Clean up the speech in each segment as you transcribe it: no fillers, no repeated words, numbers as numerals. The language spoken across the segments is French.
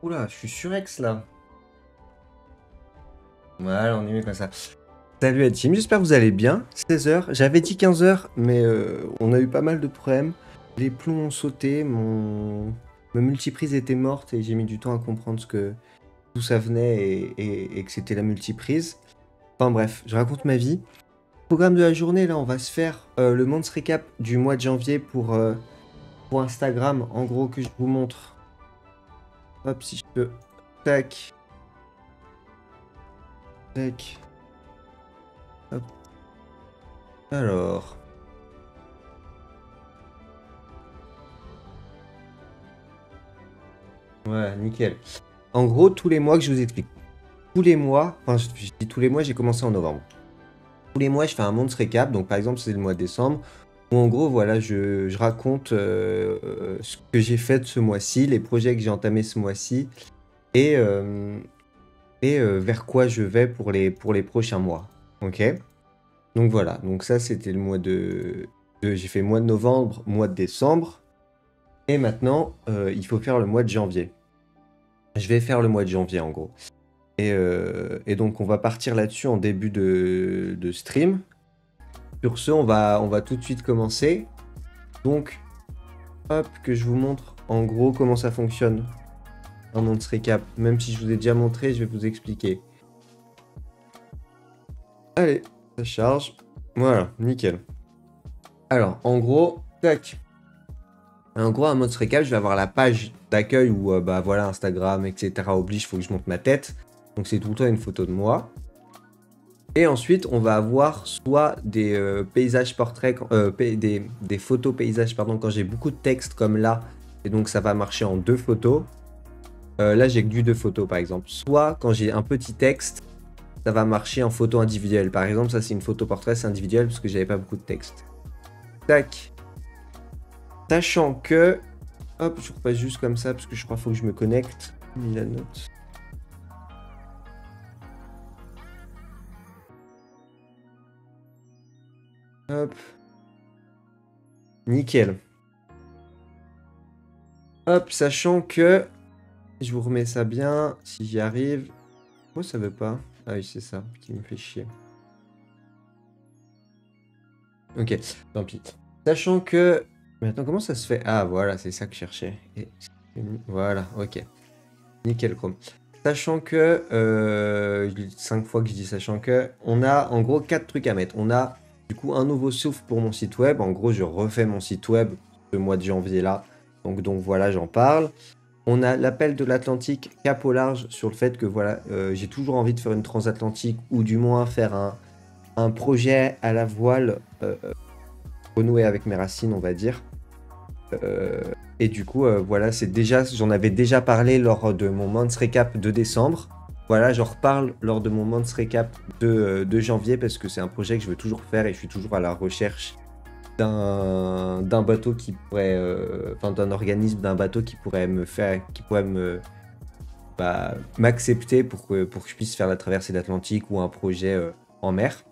Oula, je suis surex là. Voilà, on y met comme ça. Salut la team, j'espère que vous allez bien. 16 h, j'avais dit 15 h, mais on a eu pas mal de problèmes. Les plombs ont sauté, ma multiprise était morte et j'ai mis du temps à comprendre d'où ça venait et que c'était la multiprise. Enfin bref, je raconte ma vie. Programme de la journée, là, on va se faire le months recap du mois de janvier pour Instagram. En gros, que je vous montre. Hop, si je peux. Tac. Tac. Hop. Alors. Ouais, nickel. En gros, tous les mois que je vous explique. Tous les mois, enfin, je dis tous les mois, j'ai commencé en novembre. Tous les mois, je fais un months recap. Donc, par exemple, c'est le mois de décembre. Où en gros, voilà, je raconte ce que j'ai fait de ce mois-ci, les projets que j'ai entamés ce mois-ci. Et, vers quoi je vais pour les prochains mois. Ok? Donc voilà, donc ça c'était le mois j'ai fait mois de novembre, mois de décembre. Et maintenant, il faut faire le mois de janvier. Je vais faire le mois de janvier en gros. Et donc on va partir là-dessus en début de stream. Sur ce, on va tout de suite commencer. Donc, hop, que je vous montre en gros comment ça fonctionne. Un months recap. Même si je vous ai déjà montré, je vais vous expliquer. Allez, ça charge. Voilà, nickel. Alors, en gros, tac. En gros, un months recap, je vais avoir la page d'accueil où, bah voilà, Instagram, etc. oblige, il faut que je monte ma tête. Donc, c'est tout le temps une photo de moi. Et ensuite, on va avoir soit des paysages portraits, des photos paysages, pardon, quand j'ai beaucoup de texte comme là. Et donc, ça va marcher en 2 photos. Là, j'ai que du 2 photos, par exemple. Soit quand j'ai un petit texte, ça va marcher en photo individuelle. Par exemple, ça, c'est une photo portrait, c'est individuel parce que j'avais pas beaucoup de texte. Tac. Sachant que... Hop, je repasse juste comme ça parce que je crois qu'il faut que je me connecte. Mis la note. Hop. Nickel. Hop, sachant que... Je vous remets ça bien, si j'y arrive. Pourquoi ça veut pas? Ah oui, c'est ça qui me fait chier. Ok, tant pis. Sachant que... Maintenant, comment ça se fait? Ah, voilà, c'est ça que je cherchais. Voilà, ok. Nickel Chrome. Sachant que... 5 fois que je dis sachant que... On a en gros 4 trucs à mettre. On a du coup un nouveau souffle pour mon site web. En gros, je refais mon site web ce mois de janvier là. Donc voilà, j'en parle. On a l'appel de l'Atlantique cap au large sur le fait que voilà, j'ai toujours envie de faire une transatlantique ou du moins faire un projet à la voile renouer avec mes racines, on va dire. Et du coup, voilà, j'en avais déjà parlé lors de mon months recap de décembre. Voilà, j'en reparle lors de mon months recap de janvier parce que c'est un projet que je veux toujours faire et je suis toujours à la recherche d'un bateau qui pourrait, enfin d'un organisme, d'un bateau qui pourrait m'accepter pour que je puisse faire la traversée de l'Atlantique ou un projet en mer.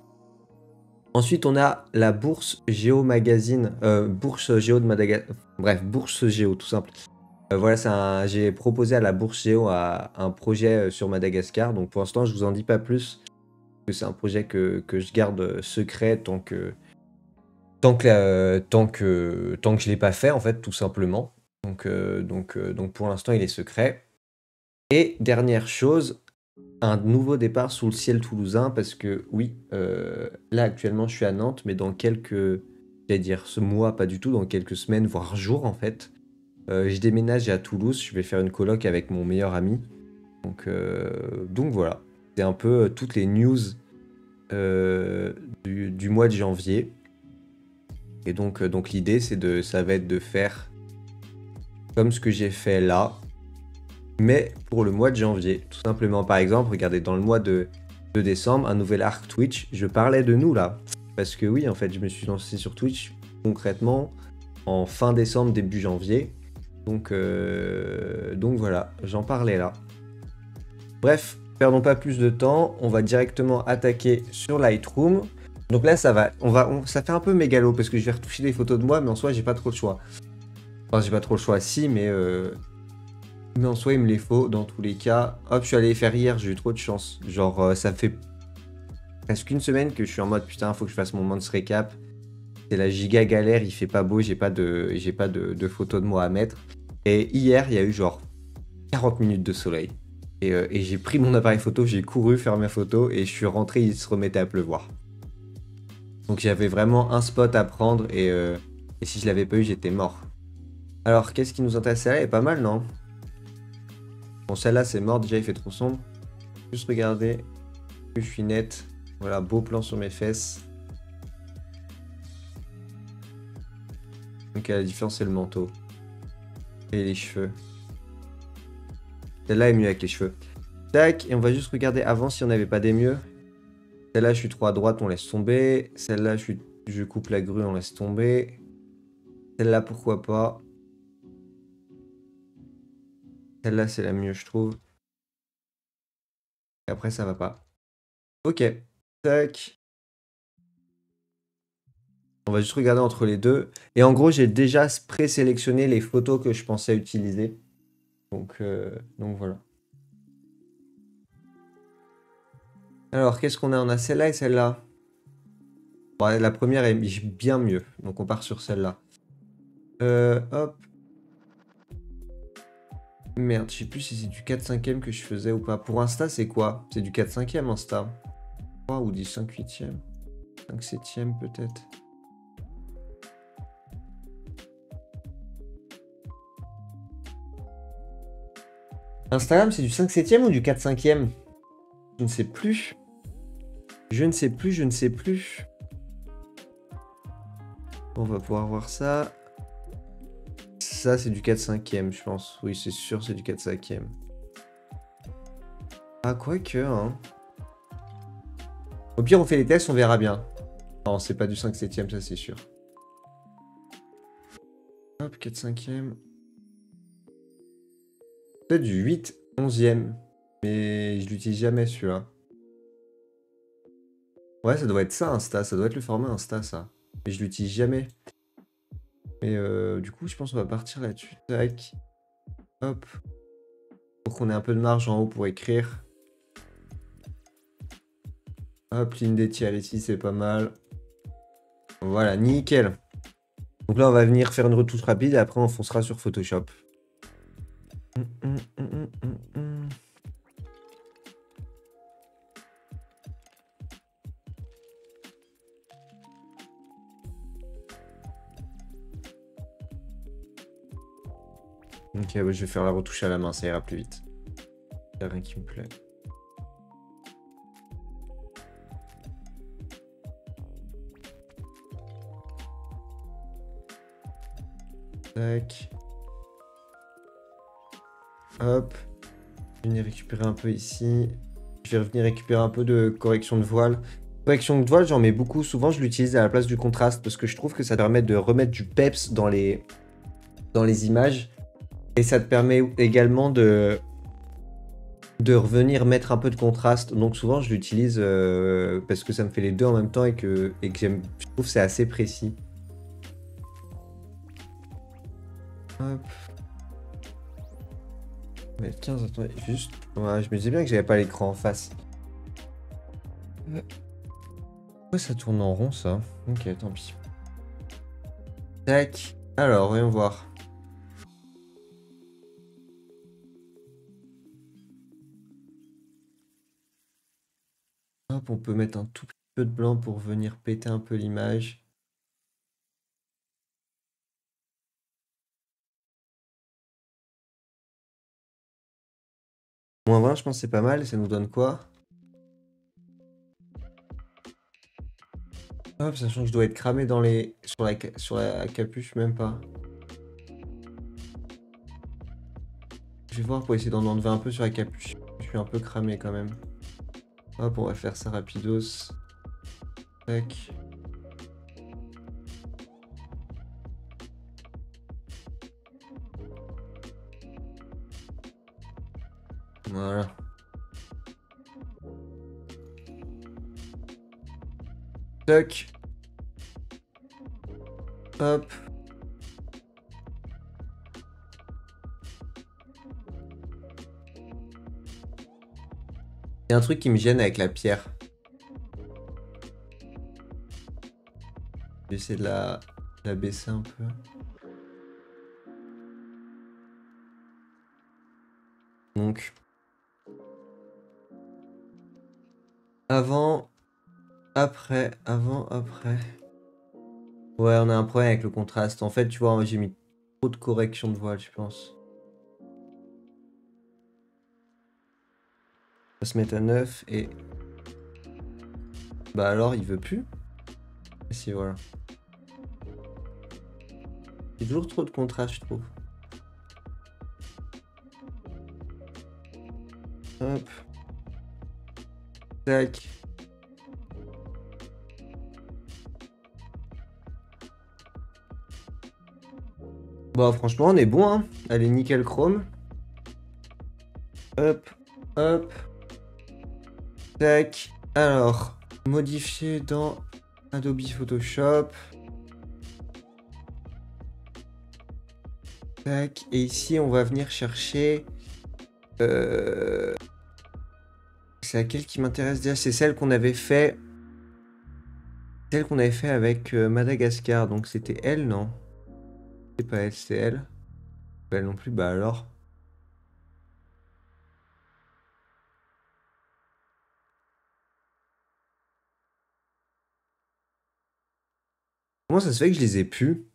Ensuite, on a la Bourse Géo Magazine, Bourse Géo de Madagascar, bref, Bourse Géo, tout simple. Voilà, j'ai proposé à la Bourse Géo un projet sur Madagascar, donc pour l'instant, je vous en dis pas plus, parce que c'est un projet que je garde secret tant que je l'ai pas fait, en fait, tout simplement. Donc pour l'instant, il est secret. Et dernière chose, un nouveau départ sous le ciel toulousain, parce que oui, là actuellement je suis à Nantes, mais dans j'allais dire ce mois, pas du tout, dans quelques semaines, voire jours en fait, je déménage à Toulouse, je vais faire une coloc avec mon meilleur ami. Donc voilà, c'est un peu toutes les news du mois de janvier. Et donc l'idée ça va être de faire comme ce que j'ai fait là, mais pour le mois de janvier. Tout simplement, par exemple, regardez, dans le mois de décembre, un nouvel arc Twitch, je parlais de nous là. Parce que oui, en fait, je me suis lancé sur Twitch concrètement en fin décembre, début janvier. Donc voilà, j'en parlais là. Bref, perdons pas plus de temps, on va directement attaquer sur Lightroom. Donc là, ça fait un peu mégalo parce que je vais retoucher des photos de moi, mais en soi, j'ai pas trop le choix. Enfin, j'ai pas trop le choix, si, mais Mais en soi, il me les faut dans tous les cas. Hop, je suis allé les faire hier, j'ai eu trop de chance. Genre, ça fait presque une semaine que je suis en mode putain, faut que je fasse mon months récap. C'est la giga galère, il fait pas beau, j'ai pas de photos de moi à mettre. Et hier, il y a eu genre 40 minutes de soleil. Et j'ai pris mon appareil photo, j'ai couru faire mes photos et je suis rentré, il se remettait à pleuvoir. Donc j'avais vraiment un spot à prendre et si je l'avais pas eu, j'étais mort. Alors, qu'est-ce qui nous intéresse? Celle-là est pas mal, non? Bon, celle-là, c'est mort, déjà, il fait trop sombre. Juste regarder, je suis net. Voilà, beau plan sur mes fesses. Donc la différence, c'est le manteau. Et les cheveux. Celle-là est mieux avec les cheveux. Tac, et on va juste regarder avant si on n'avait pas des mieux. Celle-là, je suis trop à droite, on laisse tomber. Celle-là, je coupe la grue, on laisse tomber. Celle-là, pourquoi pas. Celle-là, c'est la mieux, je trouve. Et après, ça va pas. Ok. Tac. On va juste regarder entre les deux. Et en gros, j'ai déjà présélectionné les photos que je pensais utiliser. Donc voilà. Alors, qu'est-ce qu'on a? On a celle-là et celle-là. Bon, la première est bien mieux. Donc on part sur celle-là. Hop. Merde, je sais plus si c'est du 4/5e que je faisais ou pas. Pour Insta, c'est quoi? C'est du 4/5e Insta. Ou du 5/8e. 5/7e peut-être. Instagram, c'est du 5/7e ou du 4/5e? Je ne sais plus. Je ne sais plus, je ne sais plus. On va pouvoir voir ça. Ça, c'est du 4/5e, je pense. Oui, c'est sûr, c'est du 4/5e. Ah, quoique, hein. Au pire, on fait les tests, on verra bien. Non, c'est pas du 5/7e, ça, c'est sûr. Hop, 4/5e. Peut-être du 8/11e. Mais je l'utilise jamais, celui-là. Ouais, ça doit être ça, Insta. Ça doit être le format Insta, ça. Mais je l'utilise jamais. Mais du coup, je pense qu'on va partir là-dessus. Tac. Hop. Pour qu'on ait un peu de marge en haut pour écrire. Hop, ligne des tiers ici, c'est pas mal. Voilà, nickel. Donc là, on va venir faire une retouche rapide et après, on foncera sur Photoshop. Ok, bah, je vais faire la retouche à la main, ça ira plus vite. Il n'y a rien qui me plaît. Tac. Hop. Je vais venir récupérer un peu ici. Je vais revenir récupérer un peu de correction de voile. Correction de voile, j'en mets beaucoup. Souvent, je l'utilise à la place du contraste parce que je trouve que ça permet de remettre du peps dans les images. Et ça te permet également de revenir mettre un peu de contraste. Donc souvent, je l'utilise parce que ça me fait les deux en même temps et que j'aime. Je trouve que c'est assez précis. Hop. Mais 15, attendez, juste. Ouais, je me disais bien que j'avais pas l'écran en face. Pourquoi ça tourne en rond ça? Ok, tant pis. Tac. Alors, voyons voir. Hop, on peut mettre un tout petit peu de blanc pour venir péter un peu l'image. Moins 20, je pense que c'est pas mal. Ça nous donne quoi? Hop, sachant que je dois être cramé dans les... sur la capuche, même pas. Je vais voir pour essayer d'en enlever un peu sur la capuche. Je suis un peu cramé quand même. Hop, on va faire ça rapidos. Tac. Voilà. Tac. Hop. Il y a un truc qui me gêne avec la pierre. Je vais essayer de la baisser un peu. Donc, avant, après, avant, après. Ouais, on a un problème avec le contraste. En fait, tu vois, j'ai mis trop de correction de voile, je pense. On va se mettre à 9 et... Bah alors, il veut plus. Et si, voilà. Il y a toujours trop de contraste, je trouve. Hop. Tac. Bon, franchement, on est bon, hein. Allez, nickel chrome. Hop, hop. Tac. Alors, modifier dans Adobe Photoshop. Tac. Et ici, on va venir chercher... C'est laquelle qui m'intéresse déjà? C'est celle qu'on avait fait... Celle qu'on avait fait avec Madagascar. Donc, c'était elle, non? C'est pas elle, c'est elle. Pas elle non plus, bah alors... Comment ça se fait que je les ai plus?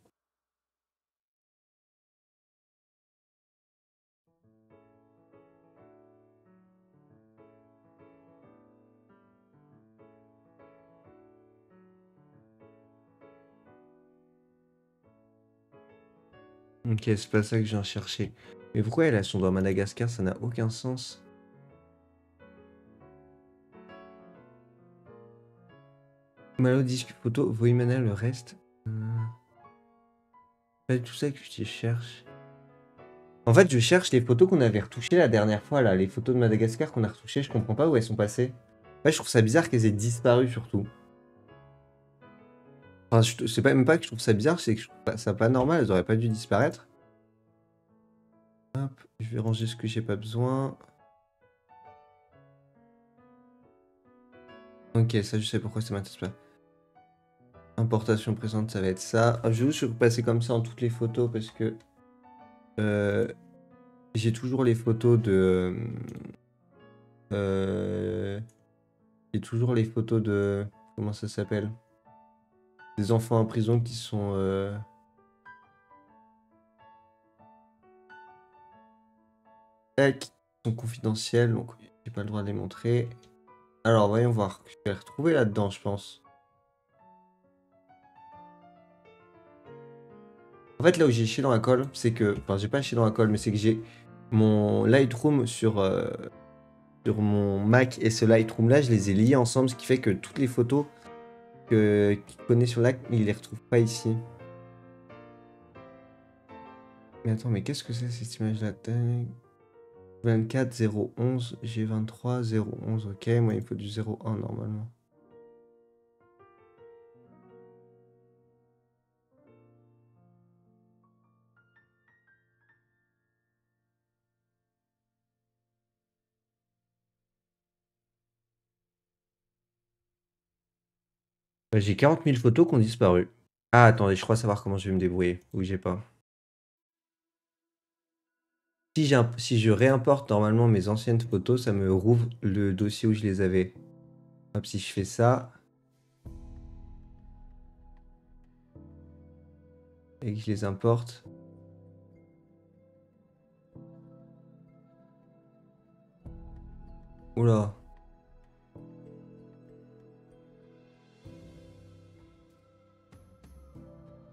Ok, c'est pas ça que je viens chercher. Mais pourquoi elles sont dans Madagascar? Ça n'a aucun sens. Malo disque photo, Voimana le reste. Pas du tout ça que je cherche. En fait, je cherche les photos qu'on avait retouchées la dernière fois, là. Les photos de Madagascar qu'on a retouchées, je comprends pas où elles sont passées. Ouais, je trouve ça bizarre qu'elles aient disparu, surtout. Enfin, c'est pas même pas que je trouve ça bizarre, c'est que je trouve ça pas normal, elles auraient pas dû disparaître. Hop, je vais ranger ce que j'ai pas besoin. Ok, ça je sais pourquoi ça m'intéresse pas. Importation présente, ça va être ça. Je vais juste repasser comme ça en toutes les photos parce que j'ai toujours les photos de... j'ai toujours les photos de... Comment ça s'appelle? Des enfants en prison qui sont... qui sont confidentiels, donc j'ai pas le droit de les montrer. Alors, voyons voir. Je vais les retrouver là-dedans, je pense. En fait, là où j'ai chié dans la colle, c'est que... Enfin, j'ai pas chié dans la colle, mais c'est que j'ai mon Lightroom sur mon Mac et ce Lightroom-là, je les ai liés ensemble, ce qui fait que toutes les photos qu'il connaît sur là, il les retrouve pas ici. Mais attends, mais qu'est-ce que c'est cette image-là? 24 011 G23 011, ok, moi il faut du 01 normalement. Bah, j'ai 40 000 photos qui ont disparu. Ah, attendez, je crois savoir comment je vais me débrouiller. Oui, j'ai pas. Si je réimporte normalement mes anciennes photos, ça me rouvre le dossier où je les avais. Hop, si je fais ça. Et que je les importe. Oula.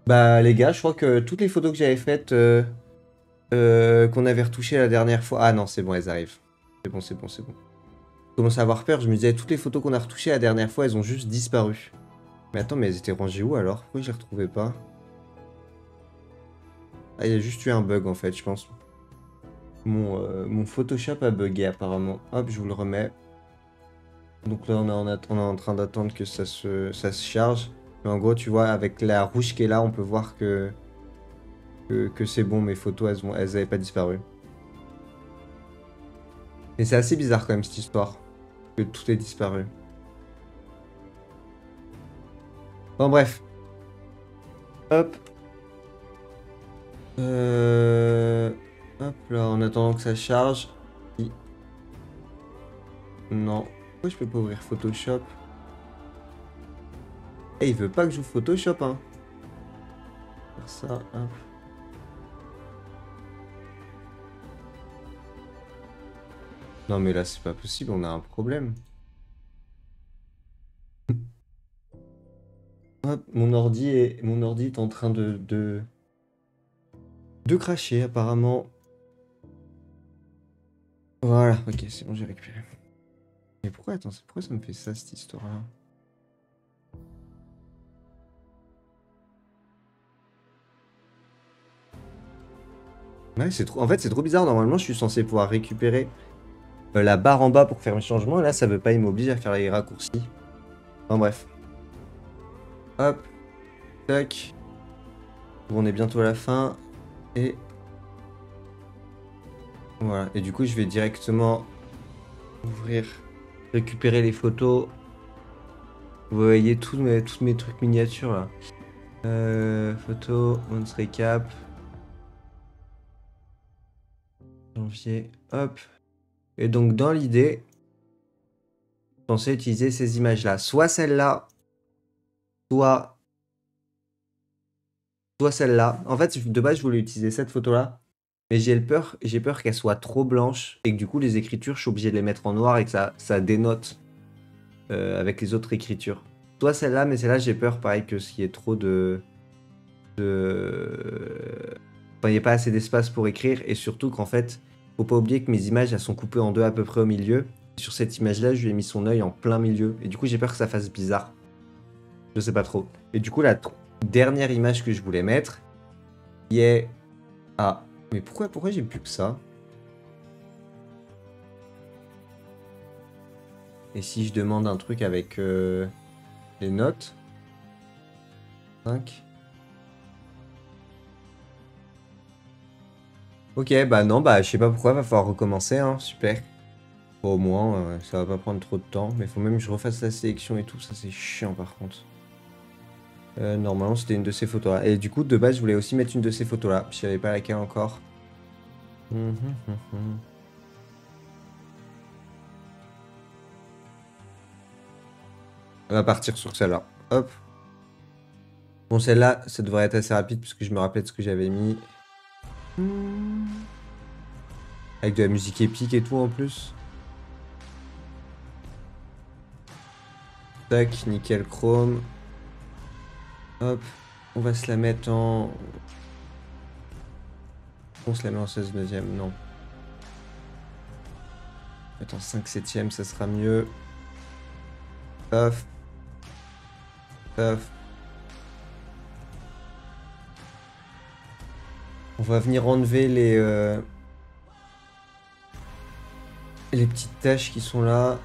Bah les gars, je crois que toutes les photos que j'avais faites, qu'on avait retouchées la dernière fois... Ah non, c'est bon, elles arrivent. C'est bon, c'est bon, c'est bon. Je commençais à avoir peur, je me disais, toutes les photos qu'on a retouchées la dernière fois, elles ont juste disparu. Mais attends, mais elles étaient rangées où alors? Pourquoi je les retrouvais pas? Ah, il y a juste eu un bug en fait, je pense. Mon Photoshop a bugué apparemment. Hop, je vous le remets. Donc là, on est en train d'attendre que ça se charge. Mais en gros, tu vois, avec la rouge qui est là, on peut voir que c'est bon, mes photos, elles avaient pas disparu. Mais c'est assez bizarre quand même, cette histoire. que tout est disparu. Bon, bref. Hop. Hop là, en attendant que ça charge. Non. Pourquoi je peux pas ouvrir Photoshop? Eh, il veut pas que j'ouvre Photoshop, hein. Faire ça, hop. Non mais là c'est pas possible, on a un problème. Hop, mon ordi est en train de cracher apparemment. Voilà, ok, c'est bon, j'ai récupéré. Mais pourquoi, attends, pourquoi ça me fait ça cette histoire-là? Ouais, c'est trop. En fait, c'est trop bizarre. Normalement, je suis censé pouvoir récupérer la barre en bas pour faire mes changements. Et là, ça veut pas, il m'oblige à faire les raccourcis. Enfin bref. Hop. Tac. Bon, on est bientôt à la fin. Et voilà. Et du coup, je vais directement ouvrir, récupérer les photos. Vous voyez tous mes trucs miniatures là. Photo, once recap. Janvier. Hop. Et donc, dans l'idée, je pensais utiliser ces images-là. Soit celle-là, soit celle-là. En fait, de base, je voulais utiliser cette photo-là. Mais j'ai peur qu'elle soit trop blanche et que du coup, les écritures, je suis obligé de les mettre en noir et que ça dénote avec les autres écritures. Soit celle-là, mais celle-là, j'ai peur, pareil, que s'il y ait trop Enfin, il n'y a pas assez d'espace pour écrire et surtout qu'en fait, faut pas oublier que mes images, elles sont coupées en deux à peu près au milieu. Sur cette image-là, je lui ai mis son œil en plein milieu et du coup, j'ai peur que ça fasse bizarre. Je sais pas trop. Et du coup, la dernière image que je voulais mettre, qui est... Ah, mais pourquoi j'ai plus que ça? Et si je demande un truc avec les notes? 5. Ok, bah non, bah je sais pas pourquoi, va falloir recommencer, hein, super. Bon, au moins, ça va pas prendre trop de temps, mais faut même que je refasse la sélection et tout, ça c'est chiant par contre. Normalement c'était une de ces photos là. Et du coup, de base, je voulais aussi mettre une de ces photos là, je savais pas laquelle encore. On va partir sur celle-là. Hop. Bon, celle-là, ça devrait être assez rapide puisque je me rappelle de ce que j'avais mis. Avec de la musique épique et tout en plus. Tac, nickel chrome. Hop. On va se la mettre en... On se la met en 16 neuvième, non. Attends, 5 septième, ça sera mieux. Paf. Paf. On va venir enlever les petites tâches qui sont là.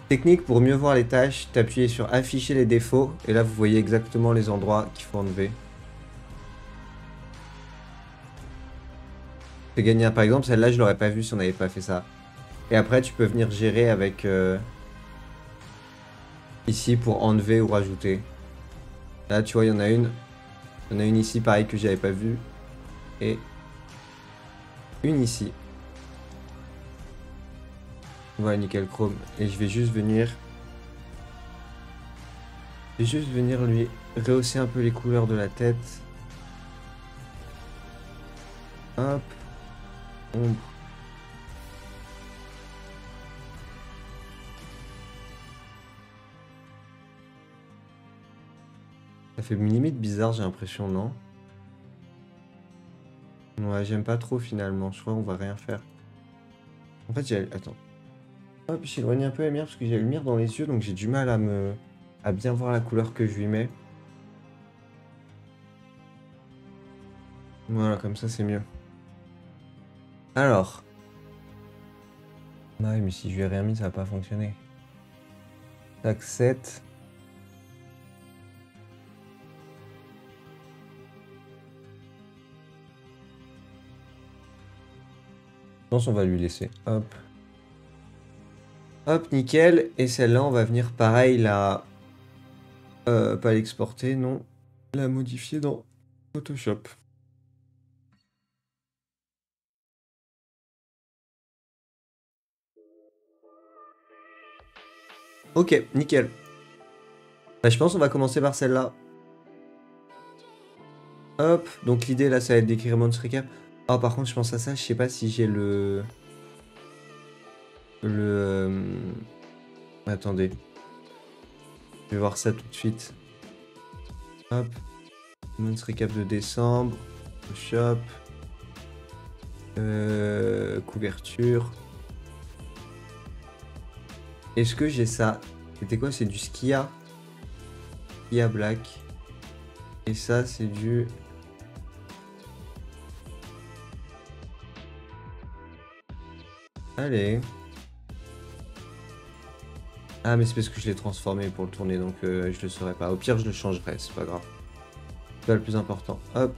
Technique pour mieux voir les tâches, t'appuies sur afficher les défauts et là vous voyez exactement les endroits qu'il faut enlever. Fais gagner par exemple, celle-là je l'aurais pas vue si on n'avait pas fait ça. Et après tu peux venir gérer avec ici pour enlever ou rajouter. Là tu vois il y en a une. Il y en a une ici pareil que j'avais pas vue. Et une ici. Voilà, nickel chrome. Et je vais juste venir... lui rehausser un peu les couleurs de la tête. Hop. Ombre. Ça fait limite bizarre, j'ai l'impression, non? Ouais, j'aime pas trop finalement. Je crois qu'on va rien faire. En fait, j'ai... Attends. Hop, j'éloigne un peu la lumière parce que j'ai la lumière dans les yeux, donc j'ai du mal à bien voir la couleur que je lui mets. Voilà, comme ça c'est mieux. Alors. Ah oui, mais si je lui ai rien mis, ça va pas fonctionner. Tac, 7. Je pense qu'on va lui laisser. Hop. Hop, nickel. Et celle-là, on va venir pareil, la... pas l'exporter, non. La modifier dans Photoshop. Ok, nickel. Bah, je pense qu'on va commencer par celle-là. Hop, donc l'idée là, ça va être d'écrire Monster Recap. Oh, par contre, je pense à ça, je sais pas si j'ai le... Attendez. Je vais voir ça tout de suite. Hop. Monster Recap de décembre. Photoshop. Couverture. Est-ce que j'ai ça? C'était quoi? C'est du Skia. Skia Black. Et ça, c'est du... Allez. Ah, mais c'est parce que je l'ai transformé pour le tourner, donc je le saurais pas. Au pire, je le changerai, c'est pas grave. C'est pas le plus important. Hop.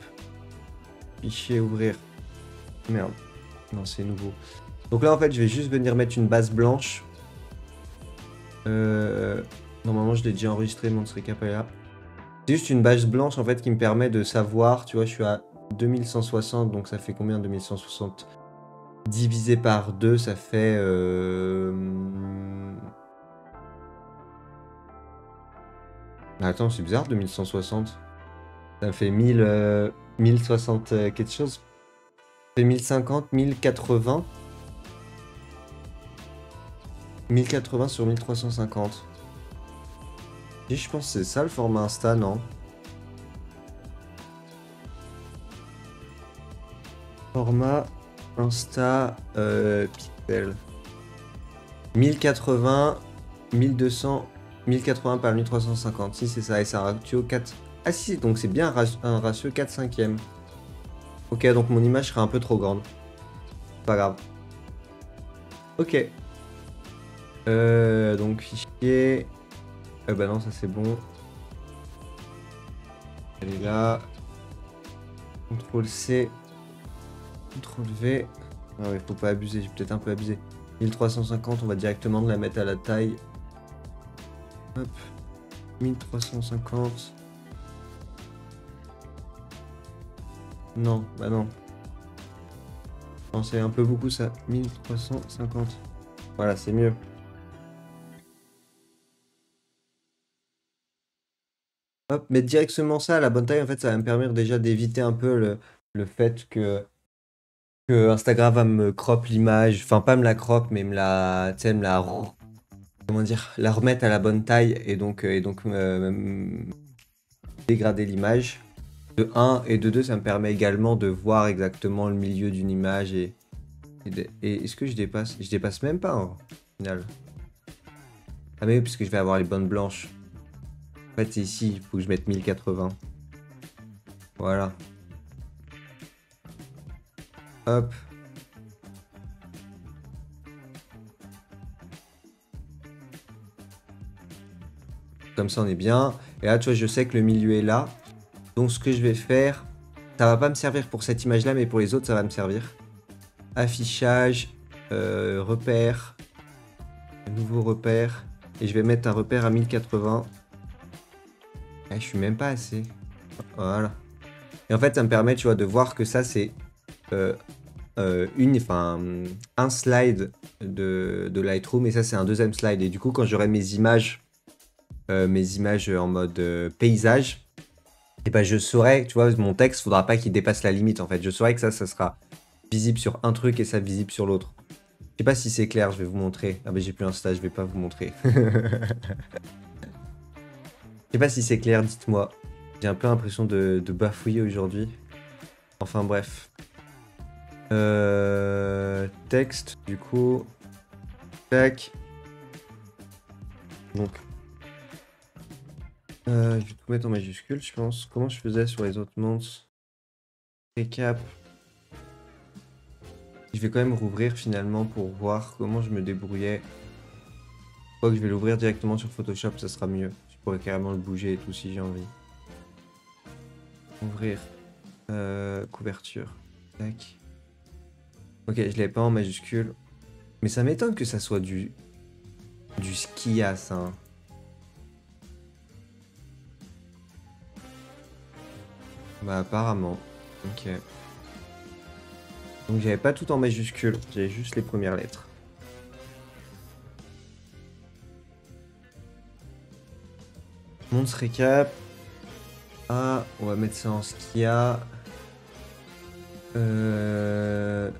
Fichier, ouvrir. Merde. Non, c'est nouveau. Donc là, en fait, je vais juste venir mettre une base blanche. Normalement, je l'ai déjà enregistré, mon Recap est là. C'est juste une base blanche, en fait, qui me permet de savoir, tu vois, je suis à 2160, donc ça fait combien 2160 divisé par 2, ça fait... Attends, c'est bizarre, 2160. Ça fait 1060 quelque chose. Ça fait 1050, 1080. 1080 sur 1350. Et je pense que c'est ça le format Insta, non? Format Insta pixel. 1080, 1200, 1080 par 1350. Si, c'est ça. Et c'est un ratio 4. Ah si, donc c'est bien un ratio 4/5. Ok, donc mon image sera un peu trop grande. Pas grave. Ok. Donc fichier. Bah non, ça c'est bon. Elle est là. CTRL C. CTRL V. Ah ouais, faut pas abuser, j'ai peut-être un peu abusé. 1350, on va directement la mettre à la taille. Hop. 1350. Non, bah non. Non, c'est un peu beaucoup ça. 1350. Voilà, c'est mieux. Hop, mettre directement ça à la bonne taille, en fait, ça va me permettre déjà d'éviter un peu le fait que Instagram va me crop l'image. Enfin, pas me la crop, mais me la, tu sais, me la, comment dire, la remettre à la bonne taille et donc dégrader l'image. De 1 et de 2, ça me permet également de voir exactement le milieu d'une image et est-ce que je dépasse? Je dépasse même pas, hein, au final. Ah mais oui, puisque je vais avoir les bonnes blanches. En fait, c'est ici, il faut que je mette 1080. Voilà. Hop. Comme ça, on est bien. Et là, tu vois, je sais que le milieu est là. Donc, ce que je vais faire, ça va pas me servir pour cette image-là, mais pour les autres, ça va me servir. Affichage, repère, nouveau repère. Et je vais mettre un repère à 1080. Ah, je suis même pas assez. Voilà. Et en fait, ça me permet, tu vois, de voir que ça, c'est un slide de Lightroom. Et ça, c'est un deuxième slide. Et du coup, quand j'aurai mes images en mode paysage, et ben je saurai, tu vois, mon texte, faudra pas qu'il dépasse la limite, en fait. Je saurai que ça sera visible sur un truc et ça visible sur l'autre. Je sais pas si c'est clair, je vais vous montrer. Ah, mais j'ai plus Insta, je vais pas vous montrer. Je sais pas si c'est clair, dites-moi. J'ai un peu l'impression de bafouiller aujourd'hui. Enfin bref. Texte, du coup. Tac. Donc. Je vais tout mettre en majuscule, je pense. Comment je faisais sur les autres montres? Récap. Je vais quand même rouvrir finalement pour voir comment je me débrouillais. Je crois que je vais l'ouvrir directement sur Photoshop, ça sera mieux. Je pourrais carrément le bouger et tout si j'ai envie. Ouvrir. Couverture. Tac. Ok, je l'ai pas en majuscule. Mais ça m'étonne que ça soit du Du skias, hein. Bah apparemment. Ok. Donc j'avais pas tout en majuscule, j'avais juste les premières lettres. Monte récap. Ah, on va mettre ça en skia. Euh...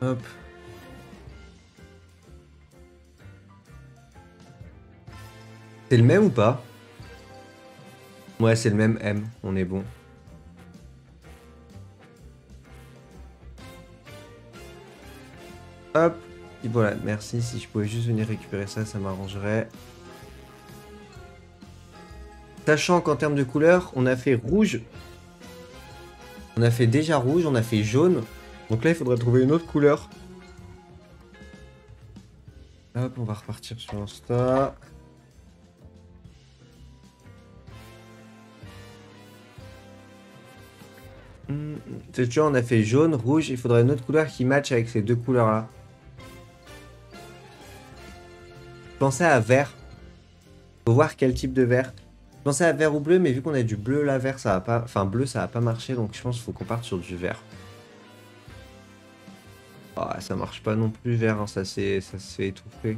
Hop. C'est le même ou pas? Ouais, c'est le même M, on est bon. Hop. Et voilà, merci. Si je pouvais juste venir récupérer ça, ça m'arrangerait. Sachant qu'en termes de couleur, on a fait rouge. On a fait déjà rouge, on a fait jaune. Donc là, il faudrait trouver une autre couleur. Hop, on va repartir sur Insta. Tu vois, on a fait jaune, rouge. Il faudrait une autre couleur qui matche avec ces deux couleurs-là. Pensez à vert. Faut voir quel type de vert. Pensez à vert ou bleu, mais vu qu'on a du bleu là, vert, ça va pas. Enfin, bleu, ça va pas marcher. Donc je pense qu'il faut qu'on parte sur du vert. Ah, ça marche pas non plus, vert. Hein, ça se fait étouffer.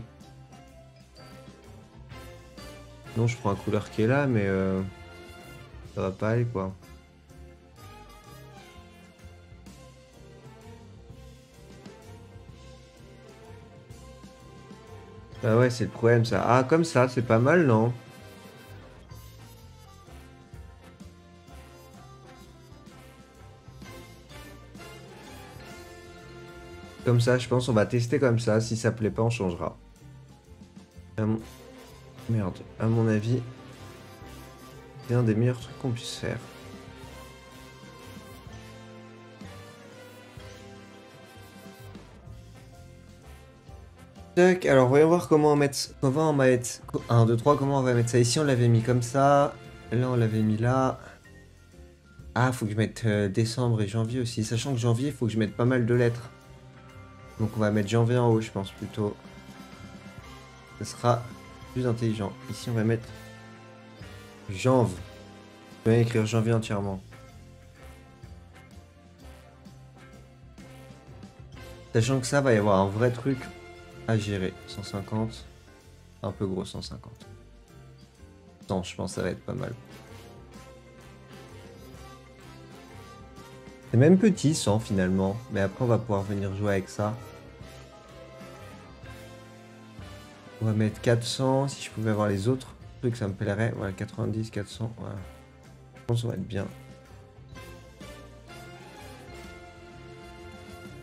Non, je prends un couleur qui est là, mais ça va pas aller quoi. Bah ouais, c'est le problème ça. Ah, comme ça, c'est pas mal, non? Comme ça, je pense, on va tester comme ça. Si ça plaît pas, on changera. Merde, à mon avis, c'est un des meilleurs trucs qu'on puisse faire. Tac, alors voyons voir comment on met. Comment on va mettre. 1, 2, 3, comment on va mettre ça ici? On l'avait mis comme ça. Là, on l'avait mis là. Ah, faut que je mette décembre et janvier aussi. Sachant que janvier, il faut que je mette pas mal de lettres. Donc on va mettre janvier en haut, je pense plutôt. Ce sera plus intelligent. Ici, on va mettre janv. Je vais écrire janvier entièrement. Sachant que ça va y avoir un vrai truc à gérer. 150. Un peu gros, 150. 100, je pense que ça va être pas mal. C'est même petit 100 finalement. Mais après, on va pouvoir venir jouer avec ça. On va mettre 400. Si je pouvais avoir les autres trucs, ça me plairait. Voilà, 90, 400. Voilà. Je pense qu'on va être bien.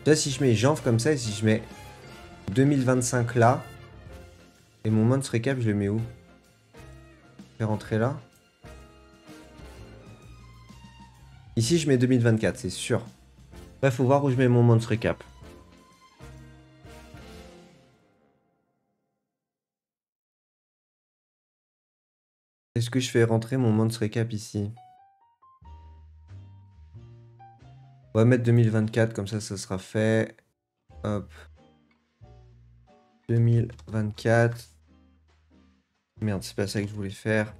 Là, si je mets janv comme ça et si je mets 2025 là, et mon months recap, je le mets où? Je vais rentrer là. Ici, je mets 2024, c'est sûr. Bref, faut voir où je mets mon months recap. Est-ce que je fais rentrer mon months recap ici? On va mettre 2024, comme ça sera fait. Hop. 2024. Merde, c'est pas ça que je voulais faire.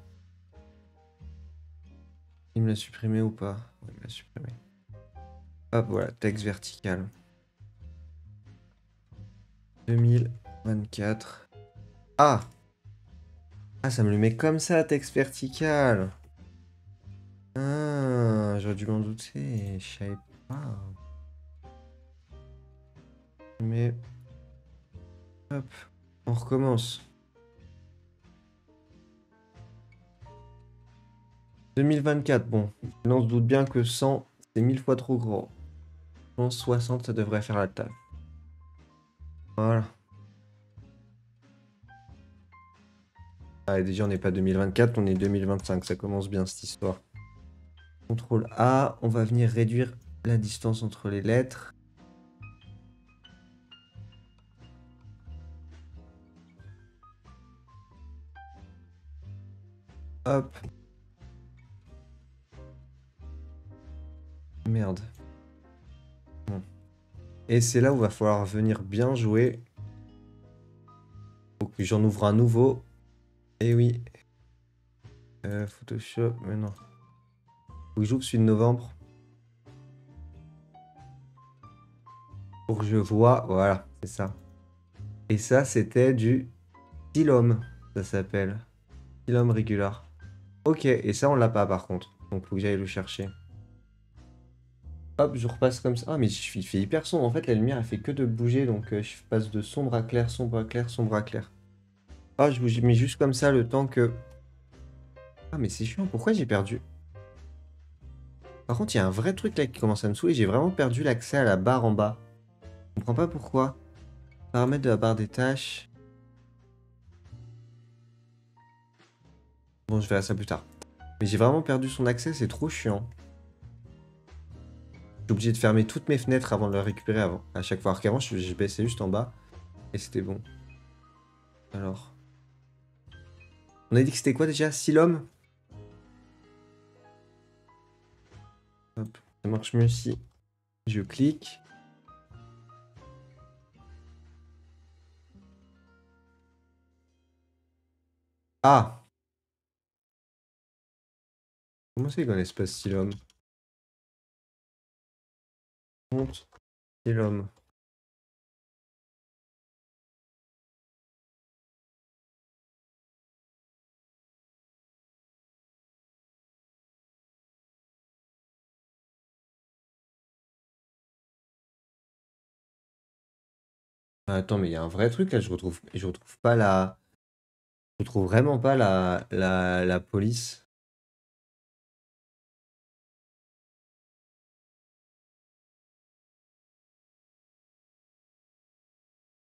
Il me l'a supprimé ou pas? Oui, il me l'a supprimé. Hop, voilà, texte vertical. 2024. Ah! Ah, ça me le met comme ça, texte vertical. Ah, j'aurais dû m'en douter. Je savais pas. Mais... Hop, on recommence. 2024, bon. Là, on se doute bien que 100, c'est 1000 fois trop gros. 160, ça devrait faire la table. Voilà. Ah, et déjà, on n'est pas 2024, on est 2025. Ça commence bien, cette histoire. CTRL A, on va venir réduire la distance entre les lettres. Hop. Merde. Bon. Et c'est là où va falloir venir bien jouer. Faut que j'en ouvre un nouveau. Et oui. Photoshop, mais non. Faut que j'ouvre celui de novembre. Pour que je vois. Voilà, c'est ça. Et ça, c'était du Silom, ça s'appelle. Silom Regular. Ok, et ça, on l'a pas par contre. Donc, faut que j'aille le chercher. Hop, je repasse comme ça. Ah, mais il fait hyper sombre. En fait, la lumière, elle fait que de bouger. Donc, je passe de sombre à clair, sombre à clair, sombre à clair. Ah, je bouge, mais juste comme ça, le temps que... Ah, mais c'est chiant. Pourquoi j'ai perdu? Par contre, il y a un vrai truc là qui commence à me saouler. J'ai vraiment perdu l'accès à la barre en bas. Je comprends pas pourquoi. Paramètres de la barre des tâches. Bon, je verrai ça plus tard. Mais j'ai vraiment perdu son accès. C'est trop chiant. J'ai obligé de fermer toutes mes fenêtres avant de le récupérer avant. À chaque fois. Alors qu'avant, je baissais juste en bas. Et c'était bon. Alors. On a dit que c'était quoi déjà? Silom? Hop. Ça marche mieux si je clique. Ah! Comment c'est qu'on espace Silom? Compte Silom. Ah, attends, mais il y a un vrai truc là. Je retrouve pas la. Je retrouve vraiment pas la police.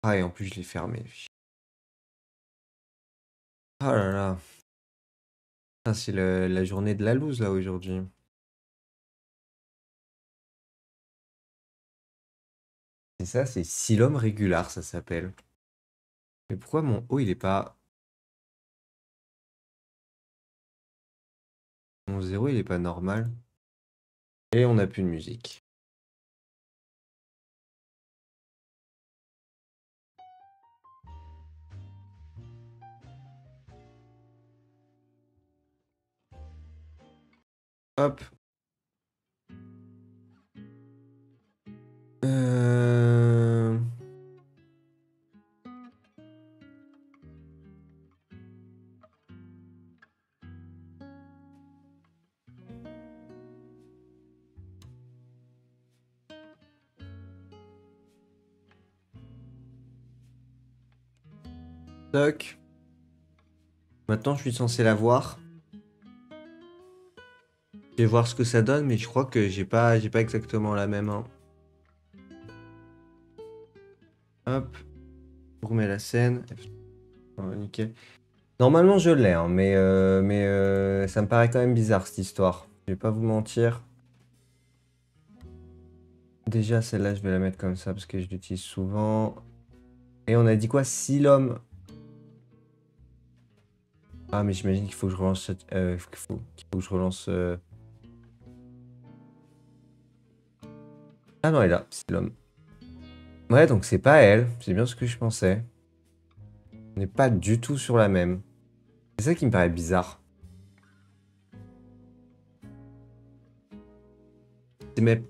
Ah, et en plus, je l'ai fermé. Ah là là. Ah, c'est la journée de la loose là aujourd'hui. C'est ça, c'est Silom Régular, ça s'appelle. Mais pourquoi mon haut il est pas. Mon zéro il est pas normal? Et on n'a plus de musique. Hop. Euh... Toc. Maintenant, je suis censé la voir. Je vais voir ce que ça donne, mais je crois que j'ai pas exactement la même, hein. Hop. Je remets la scène. Oh, nickel. Normalement, je l'ai, hein, mais ça me paraît quand même bizarre cette histoire. Je vais pas vous mentir. Déjà, celle-là, je vais la mettre comme ça parce que je l'utilise souvent. Et on a dit quoi? Silom. Ah, mais j'imagine qu'il faut que je relance qu'il faut que je relance. Ah non, elle est là, Silom. Ouais, donc c'est pas elle. C'est bien ce que je pensais. On n'est pas du tout sur la même. C'est ça qui me paraît bizarre.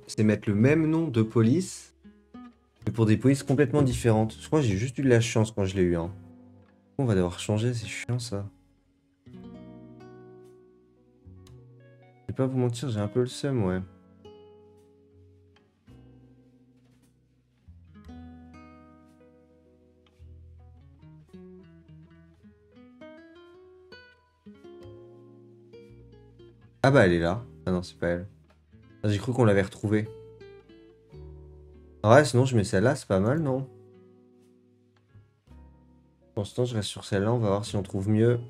C'est mettre le même nom de police, mais pour des polices complètement différentes. Je crois que j'ai juste eu de la chance quand je l'ai eu, hein. On va devoir changer, c'est chiant ça. Je vais pas vous mentir, j'ai un peu le seum, ouais. Ah bah elle est là. Ah non, c'est pas elle. Ah, j'ai cru qu'on l'avait retrouvée. Ah ouais, sinon je mets celle-là, c'est pas mal, non? Pour l'instant, je reste sur celle-là, on va voir si on trouve mieux.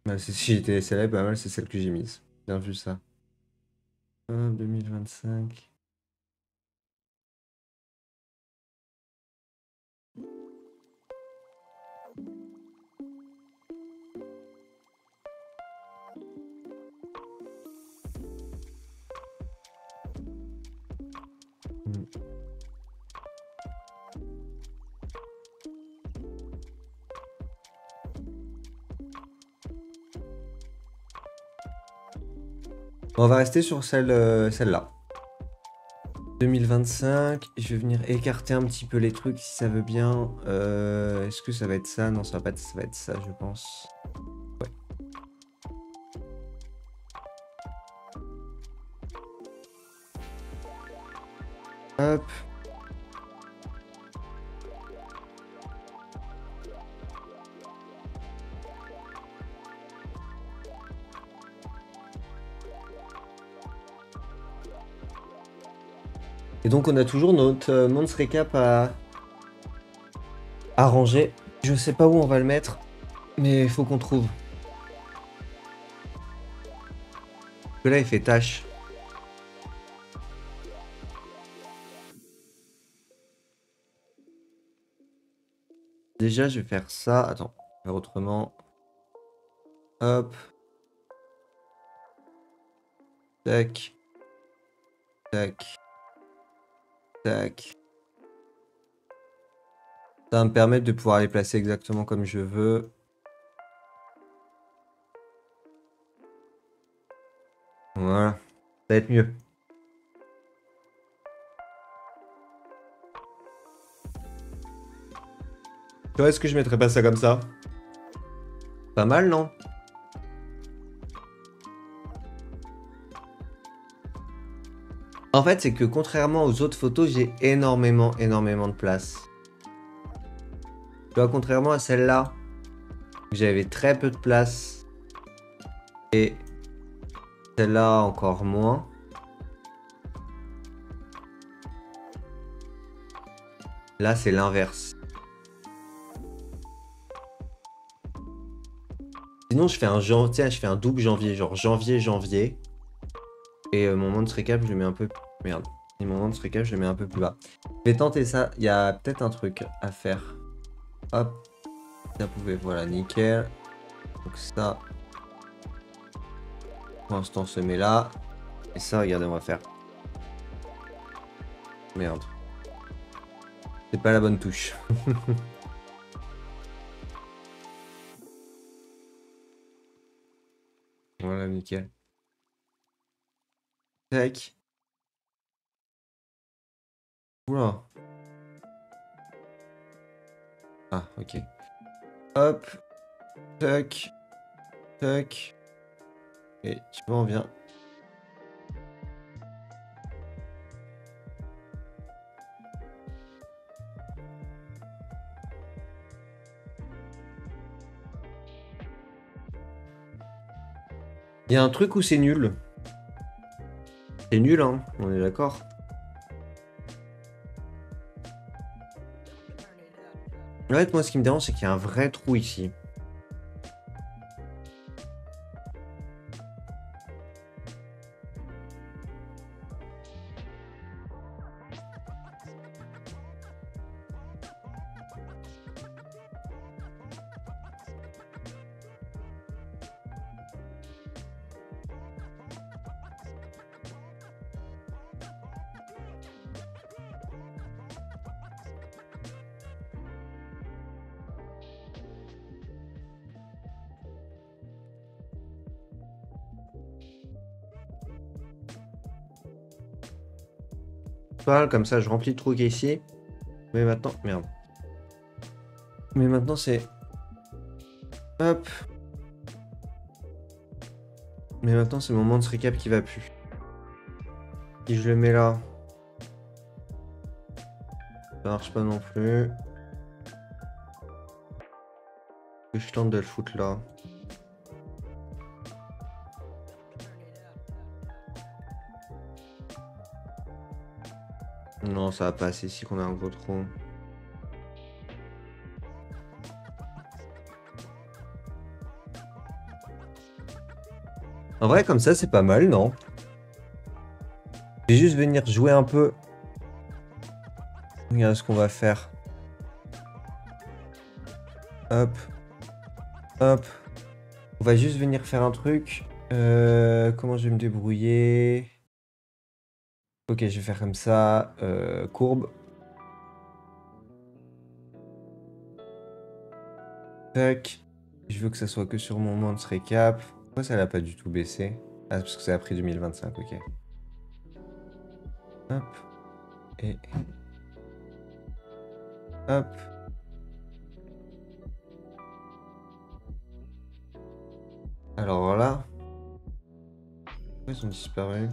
Bah, si j'étais celle-là est pas mal, c'est celle que j'ai mise. Bien vu ça. 2025. On va rester sur celle-là. 2025, je vais venir écarter un petit peu les trucs si ça veut bien. Est-ce que ça va être ça? Non, ça va pas être, ça va être ça, je pense. Ouais. Hop. Et donc on a toujours notre Monster Recap à ranger. Je sais pas où on va le mettre, mais il faut qu'on trouve. Parce que là il fait tâche. Déjà je vais faire ça. Attends, je vais faire autrement. Hop. Tac. Tac. Tac. Ça va me permettre de pouvoir les placer exactement comme je veux. Voilà. Ça va être mieux. Tu vois, est-ce que je mettrais pas ça comme ça? Pas mal, non? En fait, c'est que contrairement aux autres photos, j'ai énormément de place. Tu vois, contrairement à celle-là, où j'avais très peu de place, et celle-là encore moins. Là, c'est l'inverse. Sinon, je fais un tiens, je fais un double janvier, genre janvier. Et mon Monster Recap, je le mets un peu... Merde. Et mon Monster Recap, je le mets un peu plus bas. Je vais tenter ça. Il y a peut-être un truc à faire. Hop. Ça pouvait... Voilà, nickel. Donc ça... Pour l'instant, on se met là. Et ça, regardez, on va faire... Merde. C'est pas la bonne touche. Voilà, nickel. Tac. Oula. Ah, ok. Hop. Tac. Tac. Et tu vois, on vient. Il y a un truc où c'est nul. C'est nul, hein. On est d'accord. En fait, moi, ce qui me dérange, c'est qu'il y a un vrai trou ici. Voilà, comme ça, je remplis le trou qui est ici. Mais maintenant, merde. Mais maintenant, c'est... Hop. Mais maintenant, c'est mon Monster Recap qui va plus. Si je le mets là... Ça marche pas non plus. Je tente de le foutre là. Non, ça va passer ici qu'on a un gros trou. En vrai, comme ça, c'est pas mal, non? Je vais juste venir jouer un peu. Regarde ce qu'on va faire. Hop. Hop. On va juste venir faire un truc. Comment je vais me débrouiller? Ok, je vais faire comme ça. Courbe. Tac. Je veux que ça soit que sur mon Monster Recap. Pourquoi ça l'a pas du tout baissé? Ah, parce que c'est après 2025, ok. Hop. Et... hop. Alors là... pourquoi ils ont disparu?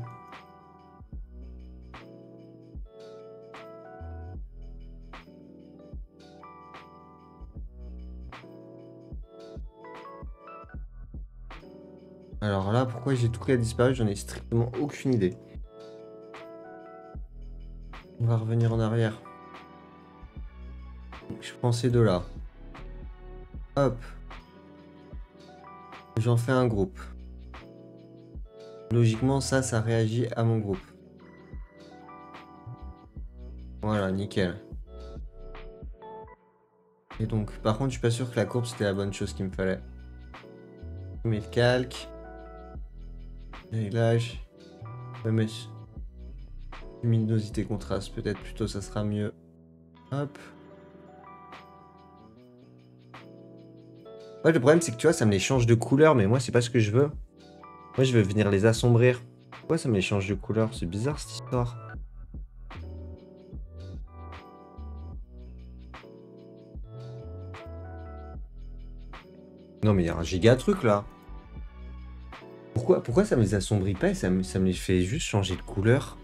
Alors là, pourquoi j'ai tout qui a disparu? J'en ai strictement aucune idée. On va revenir en arrière. Je prends ces deux-là. Hop. J'en fais un groupe. Logiquement, ça réagit à mon groupe. Voilà, nickel. Et donc, par contre, je suis pas sûr que la courbe, c'était la bonne chose qu'il me fallait. Je mets le calque. Réglage. Je mets luminosité contraste. Peut-être plutôt, ça sera mieux. Hop. Ouais, le problème, c'est que tu vois, ça me les change de couleur, mais moi, c'est pas ce que je veux. Moi, je veux venir les assombrir. Pourquoi ça me les change de couleur? C'est bizarre, cette histoire. Non, mais il y a un giga truc, là. Pourquoi ça me les assombrit pas et ça me les fait juste changer de couleur?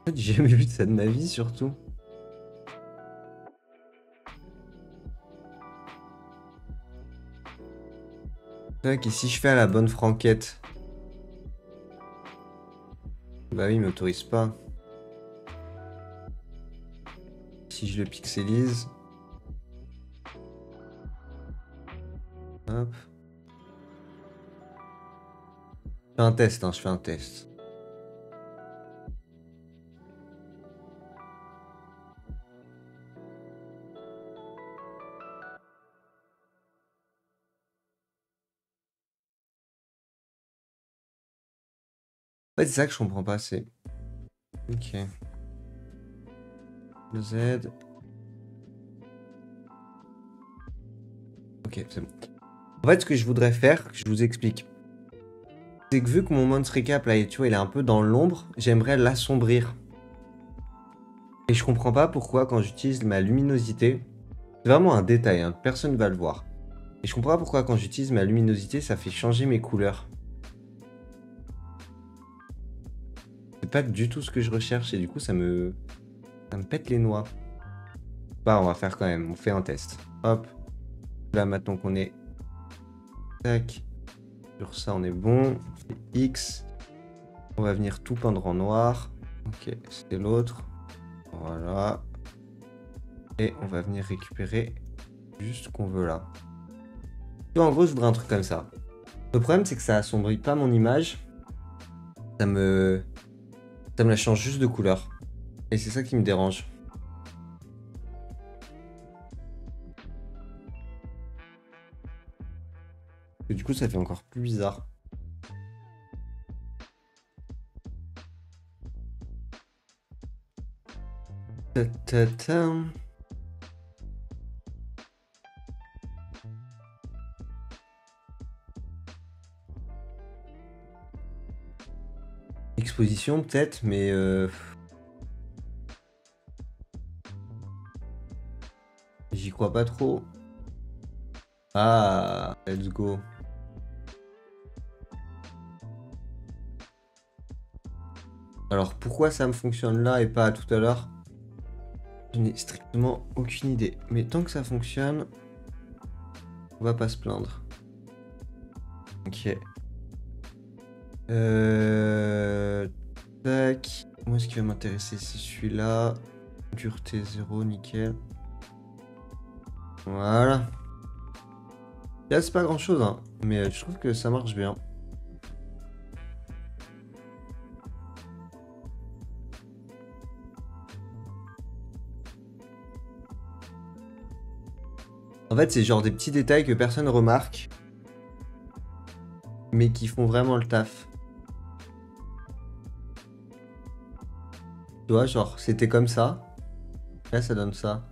En fait, j'ai jamais vu ça de ma vie, surtout. Tac, et si je fais à la bonne franquette? Bah oui, il m'autorise pas. Si je le pixelise. Hop. Je fais un test, hein, je fais un test. En fait, c'est ça que je comprends pas, c'est... ok. Le Z. Ok, c'est bon. En fait, ce que je voudrais faire, je vous explique. C'est que vu que mon Monster Recap, là, tu vois, il est un peu dans l'ombre, j'aimerais l'assombrir. Et je comprends pas pourquoi, quand j'utilise ma luminosité, c'est vraiment un détail, hein, personne ne va le voir. Et je comprends pas pourquoi, quand j'utilise ma luminosité, ça fait changer mes couleurs. C'est pas du tout ce que je recherche, et du coup, ça me pète les noix. Bah, on va faire quand même, on fait un test. Hop. Là, maintenant qu'on est... tac. Sur ça, on est bon. On fait X. On va venir tout peindre en noir. Ok, c'était l'autre. Voilà. Et on va venir récupérer juste ce qu'on veut là. Tu vois, en gros, je voudrais un truc comme ça. Le problème, c'est que ça assombrit pas mon image. Ça me la change juste de couleur. Et c'est ça qui me dérange. Et du coup, ça fait encore plus bizarre. Ta ta ta. Exposition peut-être, mais j'y crois pas trop. Ah, let's go. Alors pourquoi ça me fonctionne là et pas à tout à l'heure? Je n'ai strictement aucune idée. Mais tant que ça fonctionne, on va pas se plaindre. Ok. Tac. Moi, ce qui va m'intéresser, c'est celui-là. Dureté 0, nickel. Voilà. Là, c'est pas grand-chose, hein. Mais je trouve que ça marche bien. En fait, c'est genre des petits détails que personne remarque, mais qui font vraiment le taf. Tu vois, genre, c'était comme ça. Là, ça donne ça.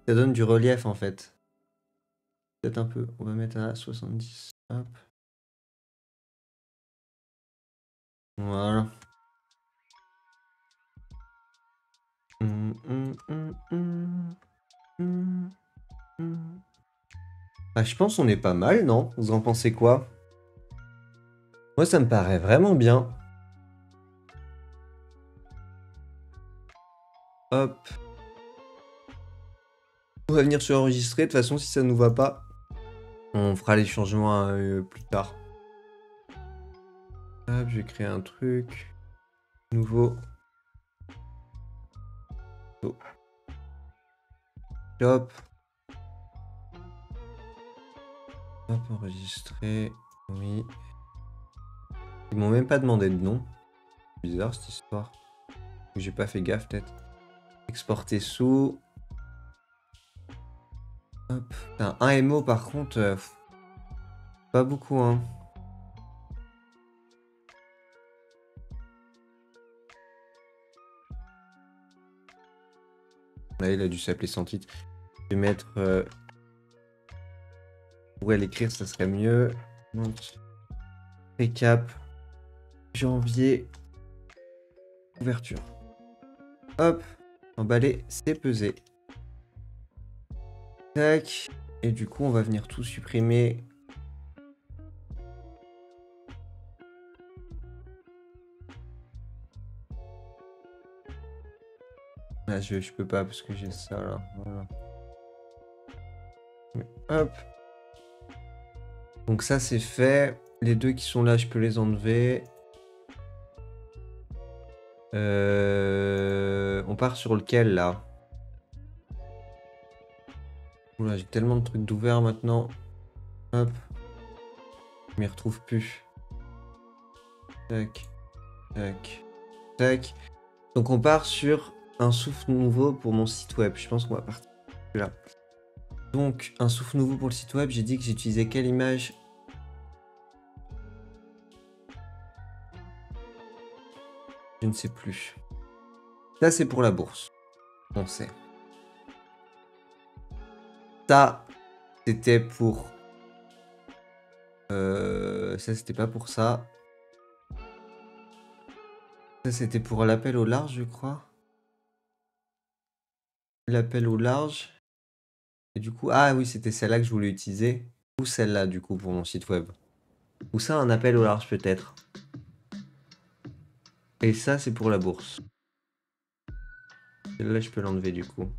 Ça donne du relief, en fait. Peut-être un peu. On va mettre à 70. Hop. Voilà. Hum, hum, hum, hum, hum, hum. Ah, je pense qu'on est pas mal, non? Vous en pensez quoi? Moi, ça me paraît vraiment bien. Hop. On va venir sur enregistrer. De toute façon, si ça nous va pas, on fera les changements plus tard. Hop, je vais créer un truc. Nouveau. Oh. Hop. Hop, enregistrer. Oui. Ils m'ont même pas demandé de nom. Bizarre cette histoire. J'ai pas fait gaffe peut-être. Exporter sous. Hop. Putain, un MO par contre. Pas beaucoup, hein. Là, il a dû s'appeler sans titre. Je vais mettre. Pourrait l'écrire, ça serait mieux. Donc, récap. Janvier. Ouverture. Hop. Emballer, c'est peser. Tac. Et du coup, on va venir tout supprimer. Là, je peux pas parce que j'ai ça là. Voilà. Hop. Donc ça, c'est fait. Les deux qui sont là, je peux les enlever. On part sur lequel là? Oula, j'ai tellement de trucs d'ouvert maintenant. Hop. Je m'y retrouve plus. Tac. Tac. Tac. Donc on part sur un souffle nouveau pour mon site web. Je pense qu'on va partir là. Donc un souffle nouveau pour le site web. J'ai dit que j'utilisais quelle image? Je ne sais plus. Ça c'est pour la bourse. On sait. Ça c'était pour... ça c'était pas pour ça. Ça c'était pour l'appel au large, je crois. L'appel au large. Et du coup, ah oui, c'était celle-là que je voulais utiliser. Ou celle-là, du coup, pour mon site web. Ou ça, un appel au large, peut-être. Et ça, c'est pour la bourse. Celle-là, je peux l'enlever, du coup.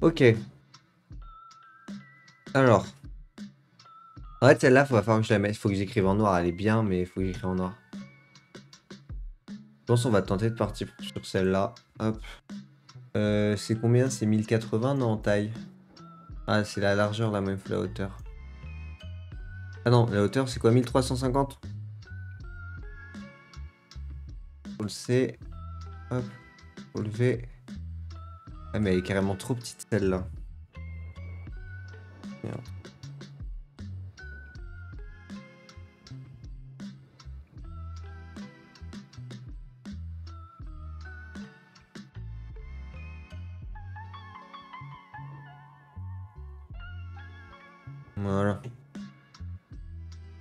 Ok. Alors. En fait, celle-là, il va falloir que je la mette. Il faut que j'écrive en noir. Elle est bien, mais il faut que j'écrive en noir. Je pense qu'on va tenter de partir sur celle-là. Hop. C'est combien? C'est 1080, non, en taille? Ah, c'est la largeur, là, même, faut la hauteur. Ah non, la hauteur, c'est quoi? 1350? Faut le C. Hop. Faut le V. Ah, mais elle est carrément trop petite, celle-là. Merde. Voilà.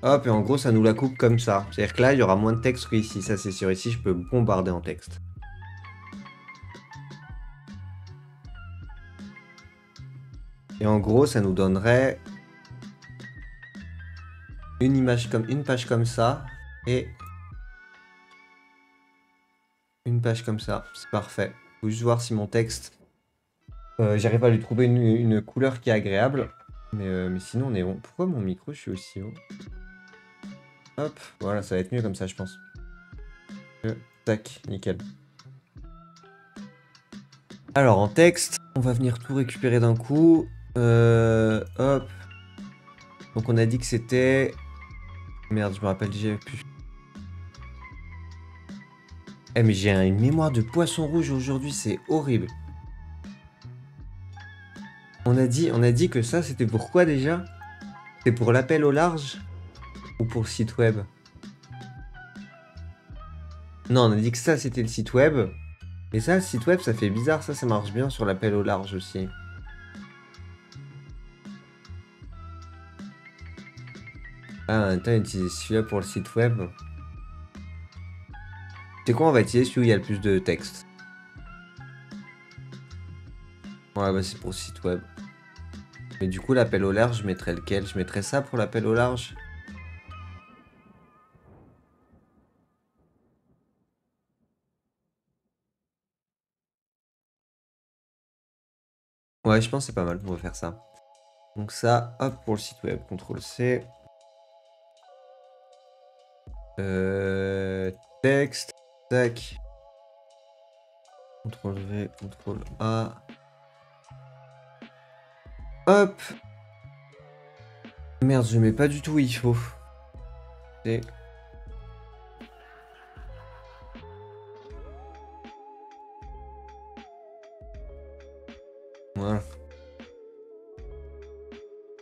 Hop, et en gros, ça nous la coupe comme ça. C'est-à-dire que là, il y aura moins de texte qu'ici. Ça, c'est sûr. Ici, je peux bombarder en texte. Et en gros, ça nous donnerait une page comme ça et une page comme ça. C'est parfait. Faut juste voir si mon texte, j'arrive à lui trouver une couleur qui est agréable. Mais sinon, on est bon. Pourquoi mon micro, je suis aussi haut? Hop, voilà, ça va être mieux comme ça, je pense. Tac, nickel. Alors, en texte, on va venir tout récupérer d'un coup. Hop. Donc, on a dit que c'était... Merde, je me rappelle, j'ai plus... Eh, mais j'ai une mémoire de poisson rouge aujourd'hui, c'est horrible. On a dit que ça, c'était pour quoi déjà? C'est pour l'appel au large? Ou pour le site web? Non, on a dit que ça, c'était le site web. Et ça, le site web, ça fait bizarre. Ça marche bien sur l'appel au large aussi. Ah, en même temps, utiliser celui-là pour le site web. C'est quoi, on va utiliser celui où il y a le plus de texte. Ouais, bah c'est pour le site web. Mais du coup, l'appel au large, je mettrais lequel? Je mettrais ça pour l'appel au large? Ouais, je pense que c'est pas mal, on va faire ça. Donc ça, hop, pour le site web, CTRL-C. Texte, tac. CTRL-V, CTRL-A. Hop. Merde, je mets pas du tout où il faut. Et... Voilà.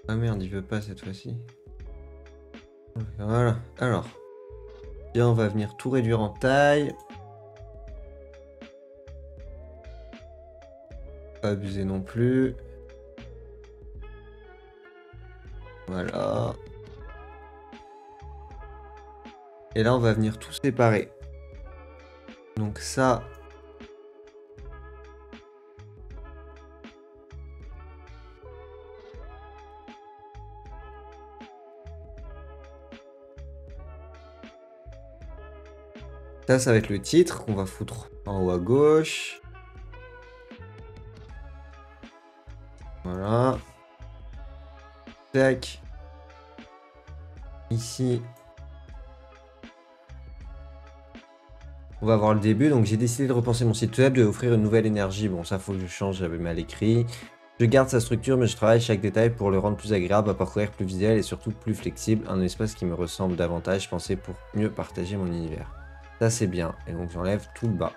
Ah merde, il veut pas cette fois-ci. Voilà, alors. Bien, on va venir tout réduire en taille. Pas abuser non plus. Voilà. Et là, on va venir tout séparer. Donc ça... Ça va être le titre qu'on va foutre en haut à gauche. Voilà. Tac. Ici. On va voir le début. Donc j'ai décidé de repenser mon site web, de offrir une nouvelle énergie. Bon, ça faut que je change, j'avais mal écrit. Je garde sa structure, mais je travaille chaque détail pour le rendre plus agréable à parcourir, plus visuel et surtout plus flexible. Un espace qui me ressemble davantage, pensé pour mieux partager mon univers. Ça c'est bien. Et donc j'enlève tout le bas.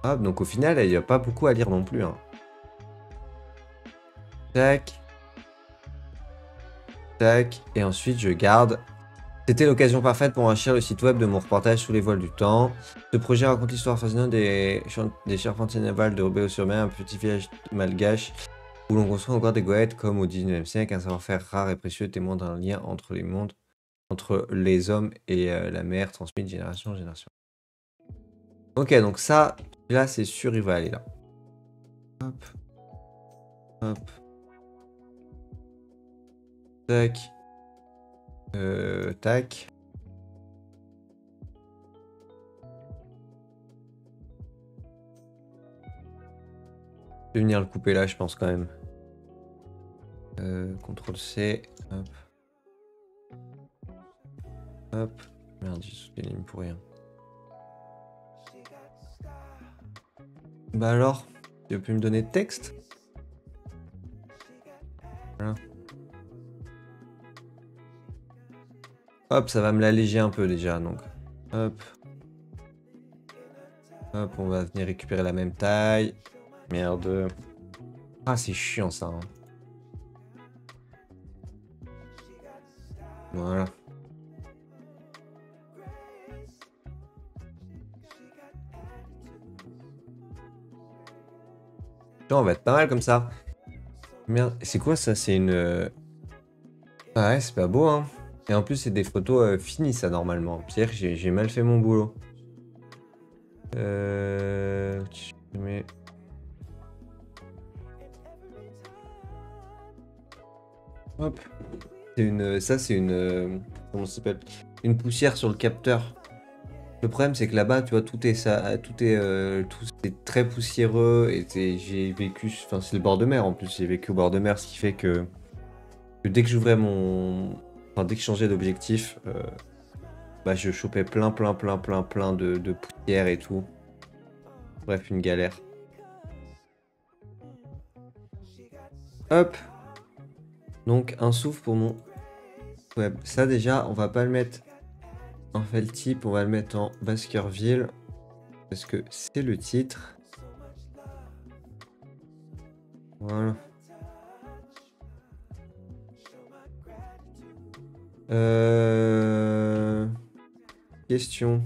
Hop, donc au final, il n'y a pas beaucoup à lire non plus. Hein. Tac. Tac. Et ensuite, je garde. C'était l'occasion parfaite pour enrichir le site web de mon reportage sous les voiles du temps. Ce projet raconte l'histoire fascinante des charpentiers navals de Roubaix-sur-Mer, un petit village malgache où l'on construit encore des goélettes comme au 19e siècle, un savoir-faire rare et précieux témoin d'un lien entre les mondes, entre les hommes et la mer, transmis de génération en génération. Ok, donc ça, là, c'est sûr, il va aller là. Hop. Hop. Tac. Tac. Je vais venir le couper là, je pense quand même. CTRL-C. Hop. Hop. Merde, j'ai sauté une ligne pour rien. Bah alors, tu peux me donner de texte? Voilà. Hop, ça va me l'alléger un peu déjà, donc. Hop. Hop, on va venir récupérer la même taille. Merde. Ah, c'est chiant ça. Hein. Voilà. Putain, on va être pas mal comme ça. Merde, c'est quoi ça? C'est une... Ah ouais, c'est pas beau, hein. Et en plus, c'est des photos finies, ça, normalement. Pierre, j'ai mal fait mon boulot. Mais... Hop. Ça, c'est une... comment ça s'appelle? Une poussière sur le capteur. Le problème, c'est que là-bas, tu vois, tout est très poussiéreux. Et j'ai vécu... Enfin, c'est le bord de mer, en plus. J'ai vécu au bord de mer, ce qui fait que dès que j'ouvrais mon... Enfin, dès que je changeais d'objectif, bah, je chopais plein de poussière et tout. Bref, une galère. Hop. Donc, un souffle pour mon web. Ça, déjà, on va pas le mettre en type, on va le mettre en Baskerville. Parce que c'est le titre. Voilà. Question.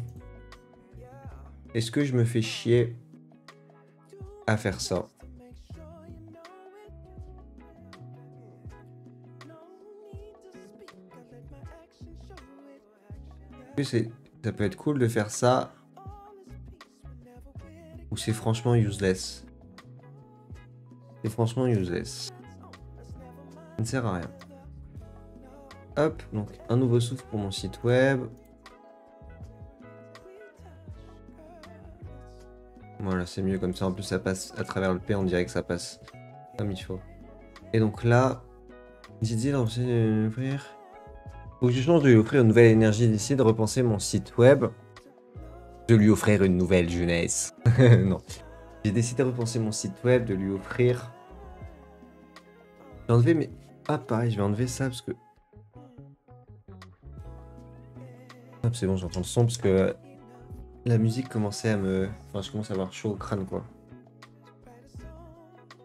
Est-ce que je me fais chier à faire ça? Ça peut être cool de faire ça. Ou c'est franchement useless. C'est franchement useless. Ça ne sert à rien. Hop, donc un nouveau souffle pour mon site web. Voilà, c'est mieux comme ça. En plus, ça passe à travers le P, on dirait que ça passe comme il faut. Et donc là, Didier lancé ouvrir. Faut que je change de lui offrir une nouvelle énergie d'ici, de repenser mon site web. De lui offrir une nouvelle jeunesse. Non. J'ai décidé de repenser mon site web, de lui offrir. J'ai enlevé mes. Ah, pareil, je vais enlever ça parce que. Hop, c'est bon, j'entends le son parce que la musique commençait à me. Enfin, je commence à avoir chaud au crâne, quoi.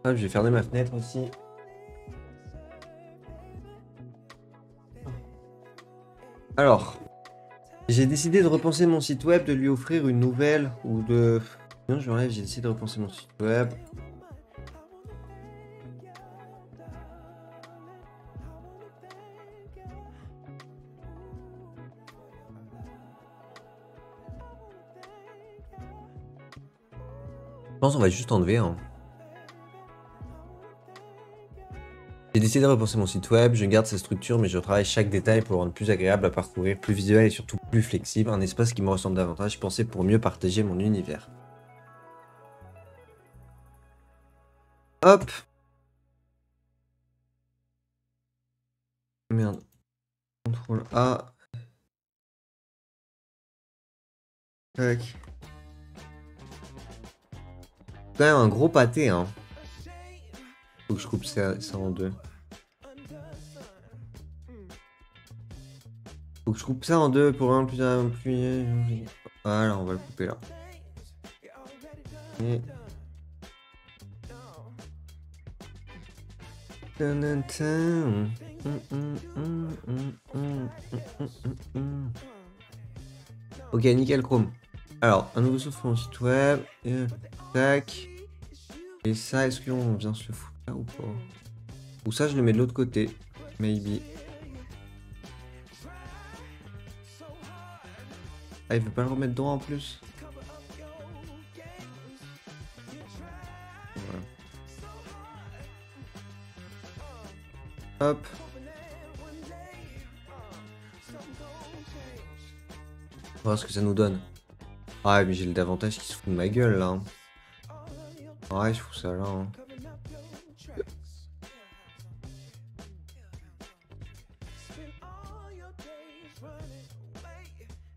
Hop, je vais fermer ma fenêtre aussi. Alors, j'ai décidé de repenser mon site web, de lui offrir une nouvelle ou de. Non, je l'enlève, j'ai décidé de repenser mon site web. Je pense qu'on va juste enlever, hein. J'ai décidé de repenser mon site web, je garde sa structure, mais je travaille chaque détail pour le rendre plus agréable à parcourir, plus visuel et surtout plus flexible, un espace qui me ressemble davantage, pensé pour mieux partager mon univers. Hop! Merde. CTRL A. Tac. Quand même un gros pâté, hein. Faut que je coupe ça en deux. Faut que je coupe ça en deux pour un plus. Voilà, on va le couper là. Et... Ok, nickel Chrome. Alors, un nouveau souffle sur mon site web. Tac. Et ça, est-ce qu'on vient se le foutre là ou pas? Ou ça, je le mets de l'autre côté. Maybe. Ah, il veut pas le remettre droit en plus? Voilà. Hop. On va voir ce que ça nous donne. Ah, mais j'ai le davantage qui se fout de ma gueule là. Ouais, je fous ça là. Hein.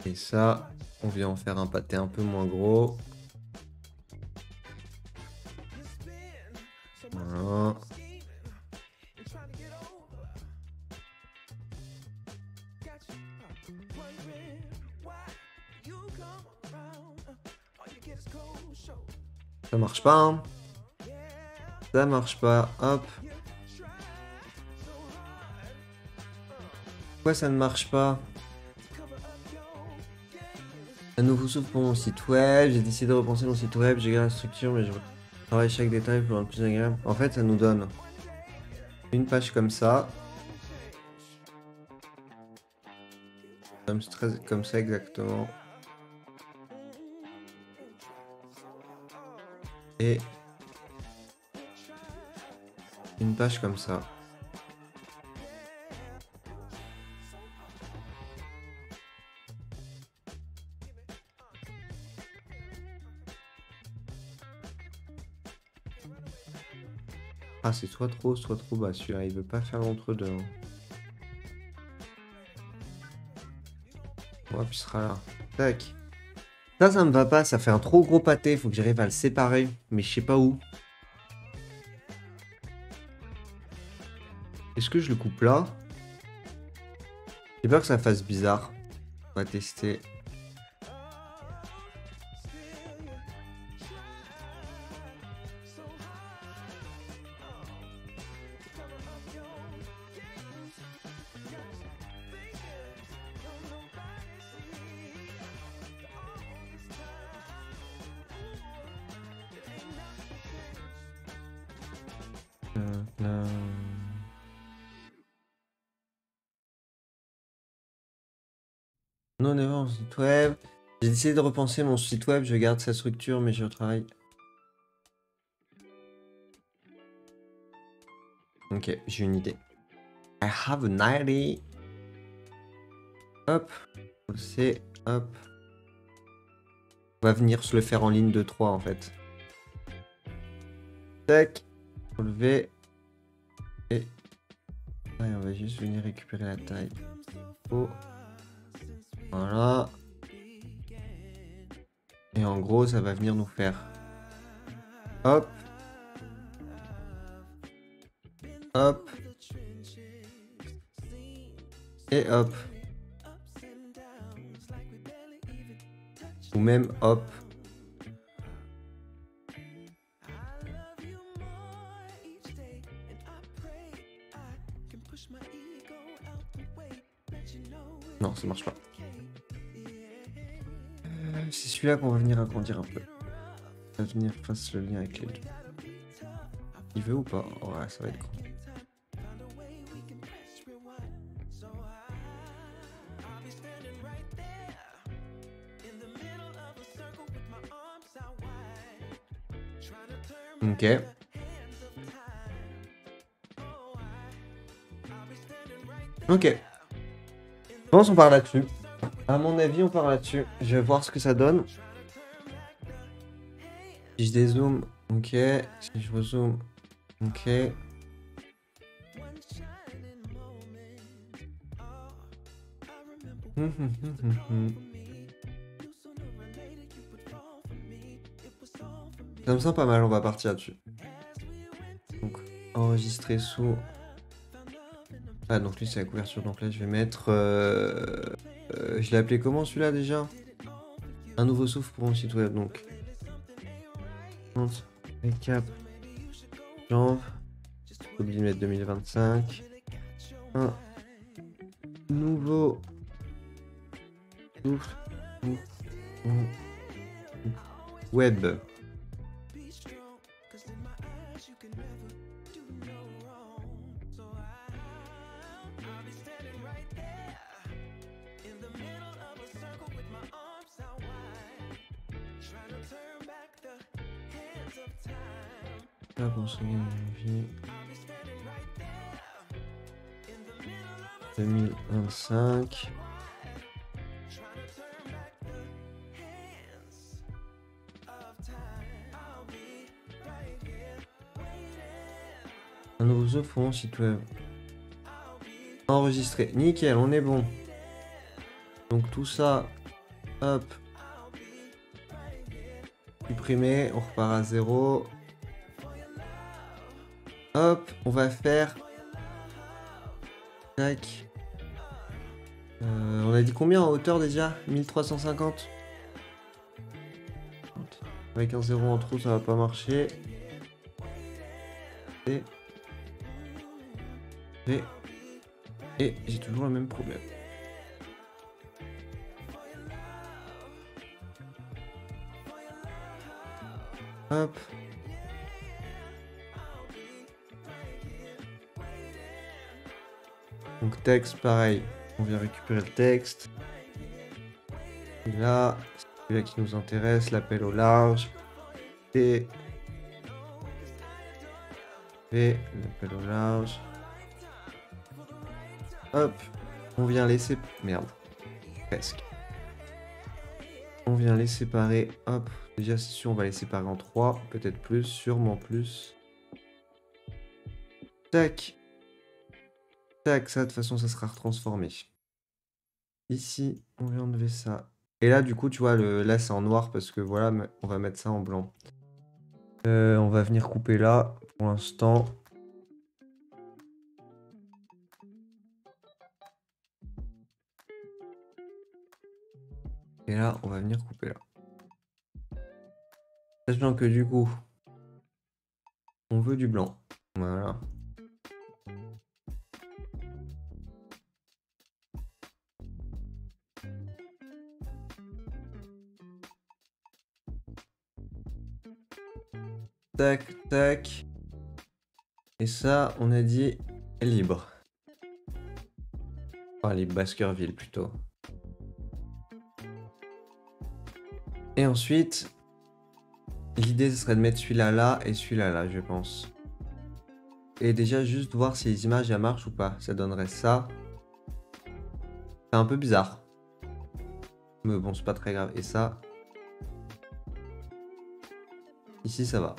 Et ça, on vient en faire un pâté un peu moins gros. Voilà. Ça marche pas, hein. Ça marche pas. Hop. Pourquoi ça ne marche pas? Un nouveau souffle pour mon site web. J'ai décidé de repenser mon site web. J'ai gardé la structure, mais je travaille chaque détail pour rendre plus agréable. En fait, ça nous donne une page comme ça. Comme ça exactement. Et une page comme ça. Ah, c'est soit trop bas celui-là. Il veut pas faire l'entre-deux. Hein. Ouais, puis il sera là. Tac. Ça me va pas. Ça fait un trop gros pâté. Faut que j'arrive à le séparer. Mais je sais pas où. Est-ce que je le coupe là? J'ai peur que ça fasse bizarre. On va tester. Non, never mon site web. J'ai essayé de repenser mon site web, je garde sa structure, mais je travaille. Ok, j'ai une idée. I have an idea. Hop, c'est hop. On va venir se le faire en ligne de 3 en fait. Tac, relever. Et ouais, on va juste venir récupérer la taille. Oh. Voilà. Et en gros, ça va venir nous faire hop, hop, et hop. Ou même hop. Non, ça marche pas. C'est celui-là qu'on va venir agrandir un peu. On va venir faire le lien avec les deux. Il veut ou pas? Ouais, ça va être con. Ok. Ok. Je pense qu'on part là-dessus. À mon avis, on part là-dessus. Je vais voir ce que ça donne. Si je dézoome, ok. Si je rezoome, ok. Ça me semble pas mal, on va partir là-dessus. Donc, enregistrer sous... Ah, donc lui, c'est la couverture. Donc là, je vais mettre... je l'ai appelé comment, celui-là, déjà? Un nouveau souffle pour mon site web, donc... Récap. Jambes. J'ai oublié de mettre 2025. Un nouveau souffle pour mon web. Là, pour se gagner une vie. 2025. Un nouveau souffle pour mon site web. Enregistré. Nickel, on est bon. Donc tout ça, hop. Supprimer, on repart à 0. Hop, on va faire... Tac. On a dit combien en hauteur déjà? 1350. Avec un 0 en trou, ça va pas marcher. Et j'ai toujours le même problème. Hop. Donc texte, pareil. On vient récupérer le texte. Et là, c'est celui-là qui nous intéresse, l'appel au large. Et l'appel au large. Hop. On vient laisser... Merde. Presque. On vient les séparer. Hop. Déjà, c'est sûr, on va les séparer en 3. Peut-être plus, sûrement plus. Tac. Tac, ça, de toute façon, ça sera retransformé. Ici, on vient enlever ça. Et là, du coup, tu vois, là, c'est en noir parce que voilà, on va mettre ça en blanc. On va venir couper là, pour l'instant. Et là, on va venir couper là. Sachant que du coup, on veut du blanc. Voilà. Tac, tac. Et ça, on a dit libre. Enfin, libre, Baskerville plutôt. Et ensuite, l'idée ce serait de mettre celui-là là et celui-là là, je pense. Et déjà juste voir si les images elles marchent ou pas. Ça donnerait ça. C'est un peu bizarre. Mais bon, c'est pas très grave. Et ça. Ici, ça va.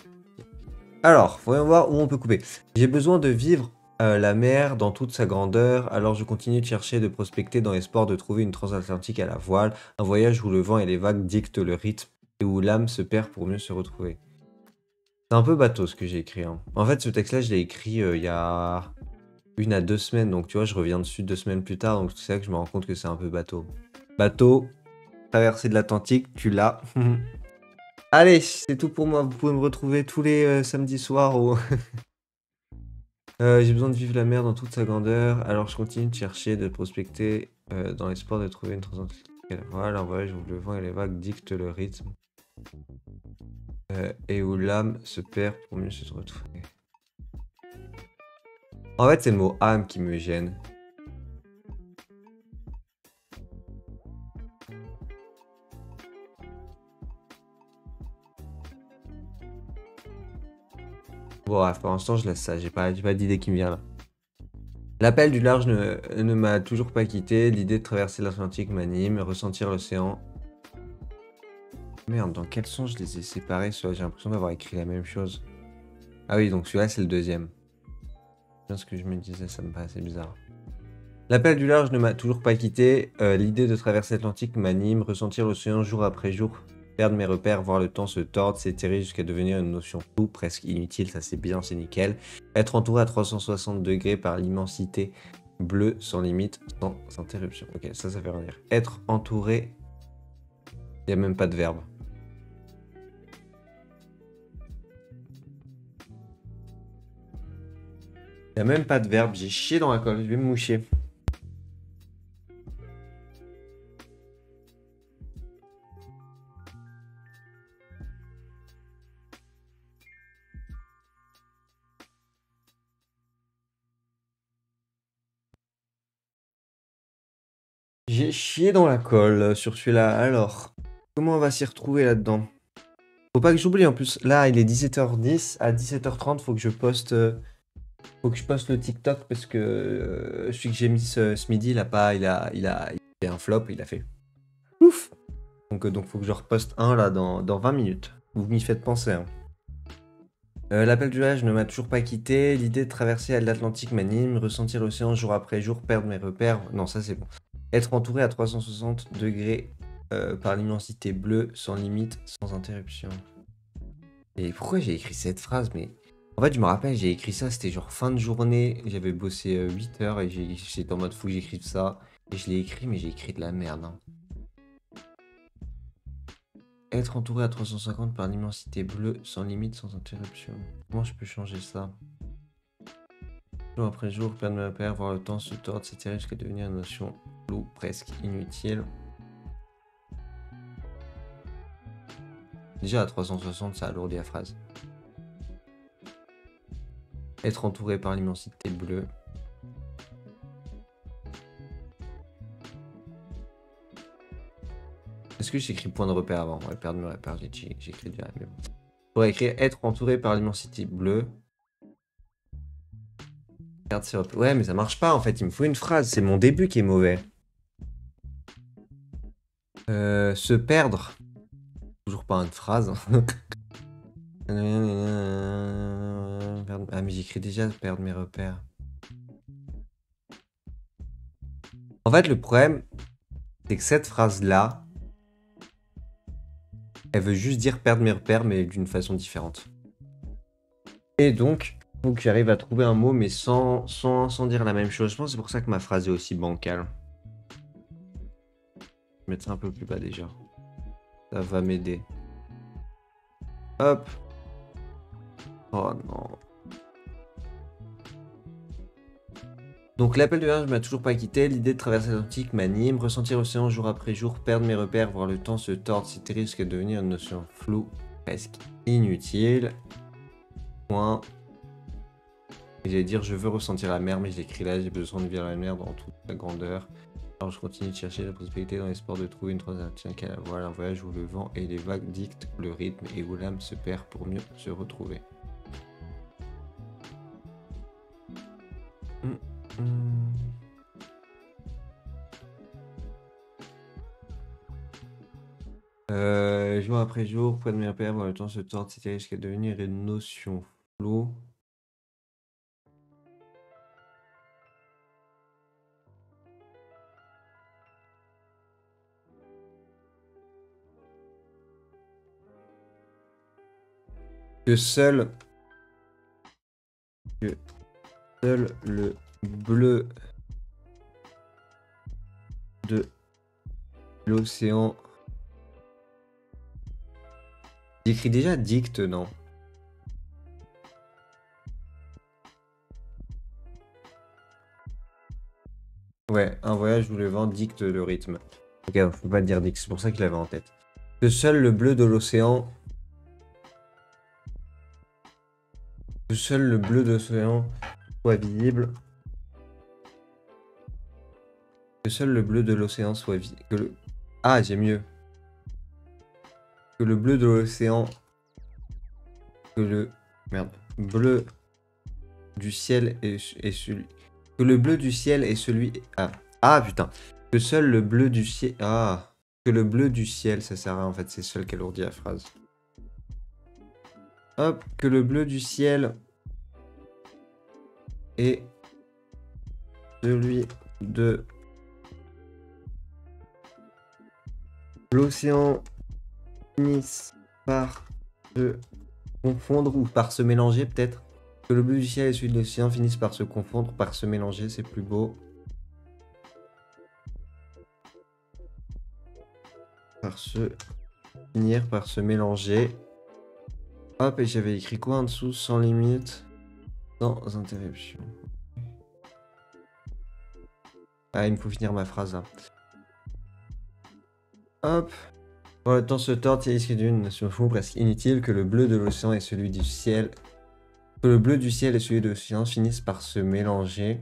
Alors, voyons voir où on peut couper. J'ai besoin de vivre la mer dans toute sa grandeur. Alors je continue de chercher, de prospecter dans l'espoir de trouver une transatlantique à la voile. Un voyage où le vent et les vagues dictent le rythme et où l'âme se perd pour mieux se retrouver. C'est un peu bateau ce que j'ai écrit, hein. En fait, ce texte-là, je l'ai écrit il y a 1 à 2 semaines. Donc, tu vois, je reviens dessus 2 semaines plus tard. Donc, c'est ça que je me rends compte que c'est un peu bateau. Bateau, traversée de l'Atlantique, tu l'as. Allez, c'est tout pour moi. Vous pouvez me retrouver tous les samedis soirs au... j'ai besoin de vivre la mer dans toute sa grandeur. Alors, je continue de chercher, de prospecter dans l'espoir de trouver une transatlantique. Voilà, un voyage où le vent et les vagues dictent le rythme. Et où l'âme se perd pour mieux se retrouver. En fait, c'est le mot âme qui me gêne. Bon, bref, pour l'instant, je laisse ça. J'ai pas d'idée qui me vient là. L'appel du large ne m'a toujours pas quitté. L'idée de traverser l'Atlantique m'anime. Ressentir l'océan. Merde, dans quel sens je les ai séparés? J'ai l'impression d'avoir écrit la même chose. Ah oui, donc celui-là, c'est le deuxième. C'est bien ce que je me disais, ça me paraissait bizarre. L'appel du large ne m'a toujours pas quitté. L'idée de traverser l'Atlantique m'anime. Ressentir l'océan jour après jour. Perdre mes repères, voir le temps se tordre, s'étirer jusqu'à devenir une notion floue, presque inutile, ça c'est bien, c'est nickel. Être entouré à 360 degrés par l'immensité bleue sans limite, sans interruption. Ok, ça veut rien dire. Être entouré, il n'y a même pas de verbe. Il n'y a même pas de verbe, j'ai chié dans la colle, je vais me moucher. J'ai chié dans la colle sur celui-là. Alors, comment on va s'y retrouver là-dedans? Faut pas que j'oublie en plus. Là, il est 17h10. À 17h30, faut que je poste le TikTok parce que celui que j'ai mis ce midi, il a fait un flop. Il a fait ouf. Donc faut que je reposte un là dans 20 minutes. Vous m'y faites penser, hein. L'appel du large ne m'a toujours pas quitté. L'idée de traverser l'Atlantique m'anime. Ressentir l'océan jour après jour. Perdre mes repères. Non, ça c'est bon. Être entouré à 360 degrés par l'immensité bleue, sans limite, sans interruption. Et pourquoi j'ai écrit cette phrase? Mais en fait, je me rappelle, j'ai écrit ça, c'était genre fin de journée. J'avais bossé 8 heures et j'étais en mode fou que j'écrive ça. Et je l'ai écrit, mais j'ai écrit de la merde, hein. Être entouré à 350 par l'immensité bleue, sans limite, sans interruption. Comment je peux changer ça? Jour après jour, perdre mes repères, voir le temps se tordre, s'étirer jusqu'à devenir une notion floue, presque inutile. Déjà à 360, ça alourdit la phrase. Être entouré par l'immensité bleue. Est-ce que j'écris point de repère avant? Ouais, perdre mes repères, j'écris déjà, mais bon. Je pourrais écrire être entouré par l'immensité bleue. Perdre ses repères. Ouais, mais ça marche pas en fait, il me faut une phrase, c'est mon début qui est mauvais. Se perdre. Toujours pas une phrase. Ah mais j'écris déjà perdre mes repères. En fait le problème c'est que cette phrase là elle veut juste dire perdre mes repères mais d'une façon différente. Et donc faut que j'arrive à trouver un mot mais sans dire la même chose. Je pense que c'est pour ça que ma phrase est aussi bancale. Je vais mettre ça un peu plus bas déjà. Ça va m'aider. Hop. Oh non. Donc l'appel de large ne m'a toujours pas quitté, l'idée de traverser l'Atlantique m'anime, ressentir l'océan jour après jour, perdre mes repères, voir le temps se tordre, c'est terrible jusqu'à devenir une notion floue, presque inutile. Point. Et j'allais dire je veux ressentir la mer, mais je l'écris là, j'ai besoin de vivre la mer dans toute sa grandeur. Alors je continue de chercher la prospérité dans l'espoir de trouver une transaction qui a voilà, un voyage où le vent et les vagues dictent le rythme et où l'âme se perd pour mieux se retrouver. Jour après jour, près de mes repères, voir le temps se tord, c'était risque de devenir une notion floue. Que seul le bleu de l'océan. J'écris déjà dicte, non? Ouais, un voyage où le vent dicte le rythme. Ok, on peut pas dire dicte, c'est pour ça qu'il avait en tête. Que seul le bleu de l'océan. Que seul le bleu de l'océan soit visible. Que seul le bleu de l'océan soit visible. Ah, j'ai mieux. Que le bleu de l'océan. Que le. Merde. Bleu du ciel est celui. Que le bleu du ciel est celui. Ah. Ah putain. Que seul le bleu du ciel. Ah. Que le bleu du ciel, ça sert à rien en fait, c'est seul qui alourdit la phrase. Hop. Que le bleu du ciel est celui de l'océan finissent par se confondre ou par se mélanger peut-être. Que le bleu du ciel et celui de l'océan finissent par se confondre, par se mélanger, c'est plus beau. Par se finir, par se mélanger. Hop, et j'avais écrit quoi en dessous? Sans limite, sans interruption. Ah, il me faut finir ma phrase là. Hop. Quand le temps se tord, il risque d'une notion floue presque inutile que le bleu de l'océan et celui du ciel. Que le bleu du ciel et celui de l'océan finissent par se mélanger.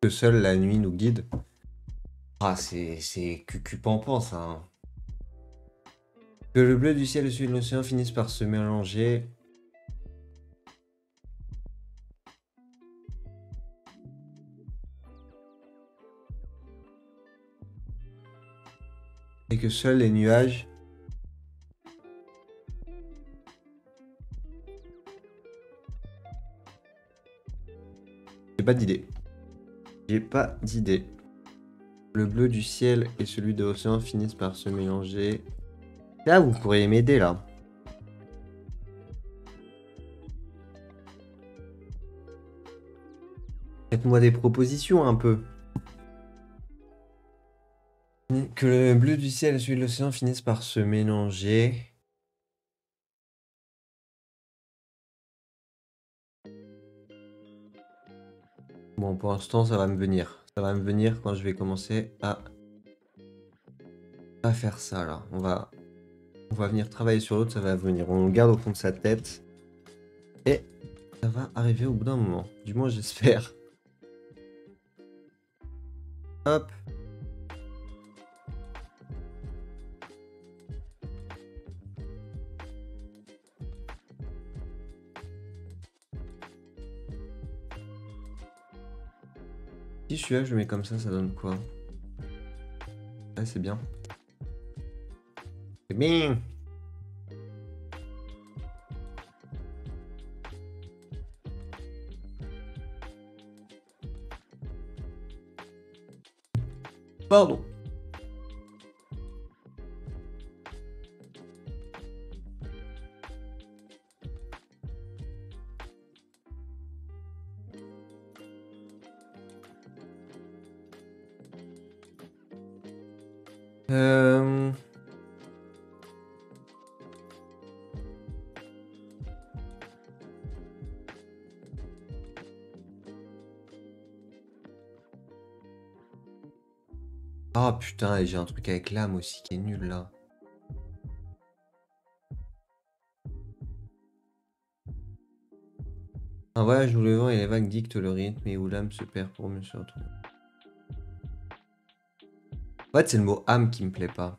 Que seule la nuit nous guide. Ah, c'est cucu-pampant ça. Hein. Que le bleu du ciel et celui de l'océan finissent par se mélanger. Et que seuls les nuages. J'ai pas d'idée. J'ai pas d'idée. Le bleu du ciel et celui de l'océan finissent par se mélanger. Là, vous pourriez m'aider là. Faites-moi des propositions un peu. Que le bleu du ciel et celui de l'océan finissent par se mélanger. Bon, pour l'instant, ça va me venir. Ça va me venir quand je vais commencer à faire ça là. On va venir travailler sur l'autre, ça va venir. On le garde au fond de sa tête. Et ça va arriver au bout d'un moment. Du moins, j'espère. Hop. Si celui-là, je le mets comme ça donne quoi? Ah, c'est bien. C'est bien. Pardon. Euh... Oh putain, et j'ai un truc avec l'âme aussi qui est nul là. Un voyage où le vent et les vagues dictent le rythme et où l'âme se perd pour mieux se retrouver. En fait, c'est le mot âme qui me plaît pas.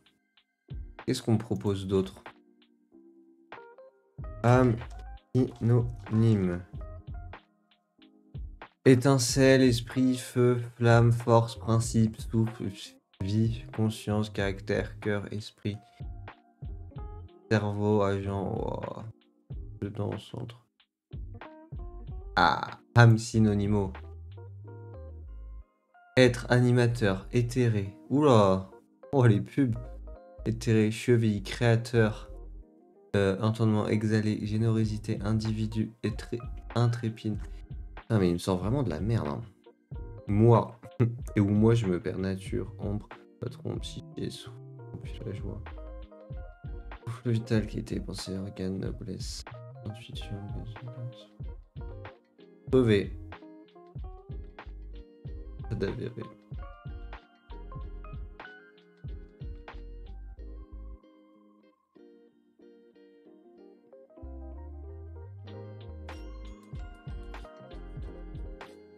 Qu'est-ce qu'on me propose d'autre? Âme, synonyme. Étincelle, esprit, feu, flamme, force, principe, souffle, vie, conscience, caractère, cœur, esprit, cerveau, agent, oh. Dedans, au centre. Ah, âme synonymo. Être animateur, éthéré. Oula. Oh, les pubs. Éthéré, cheville, créateur. Entendement exhalé, générosité, individu, intrépide. Ah, mais il me sort vraiment de la merde. Hein. Moi. Et où moi je me perds nature, ombre, patron, psyché, souffle, puis la joie. Souffle vital qui était pensé, organe, noblesse, intuition, crevé. D'avéré.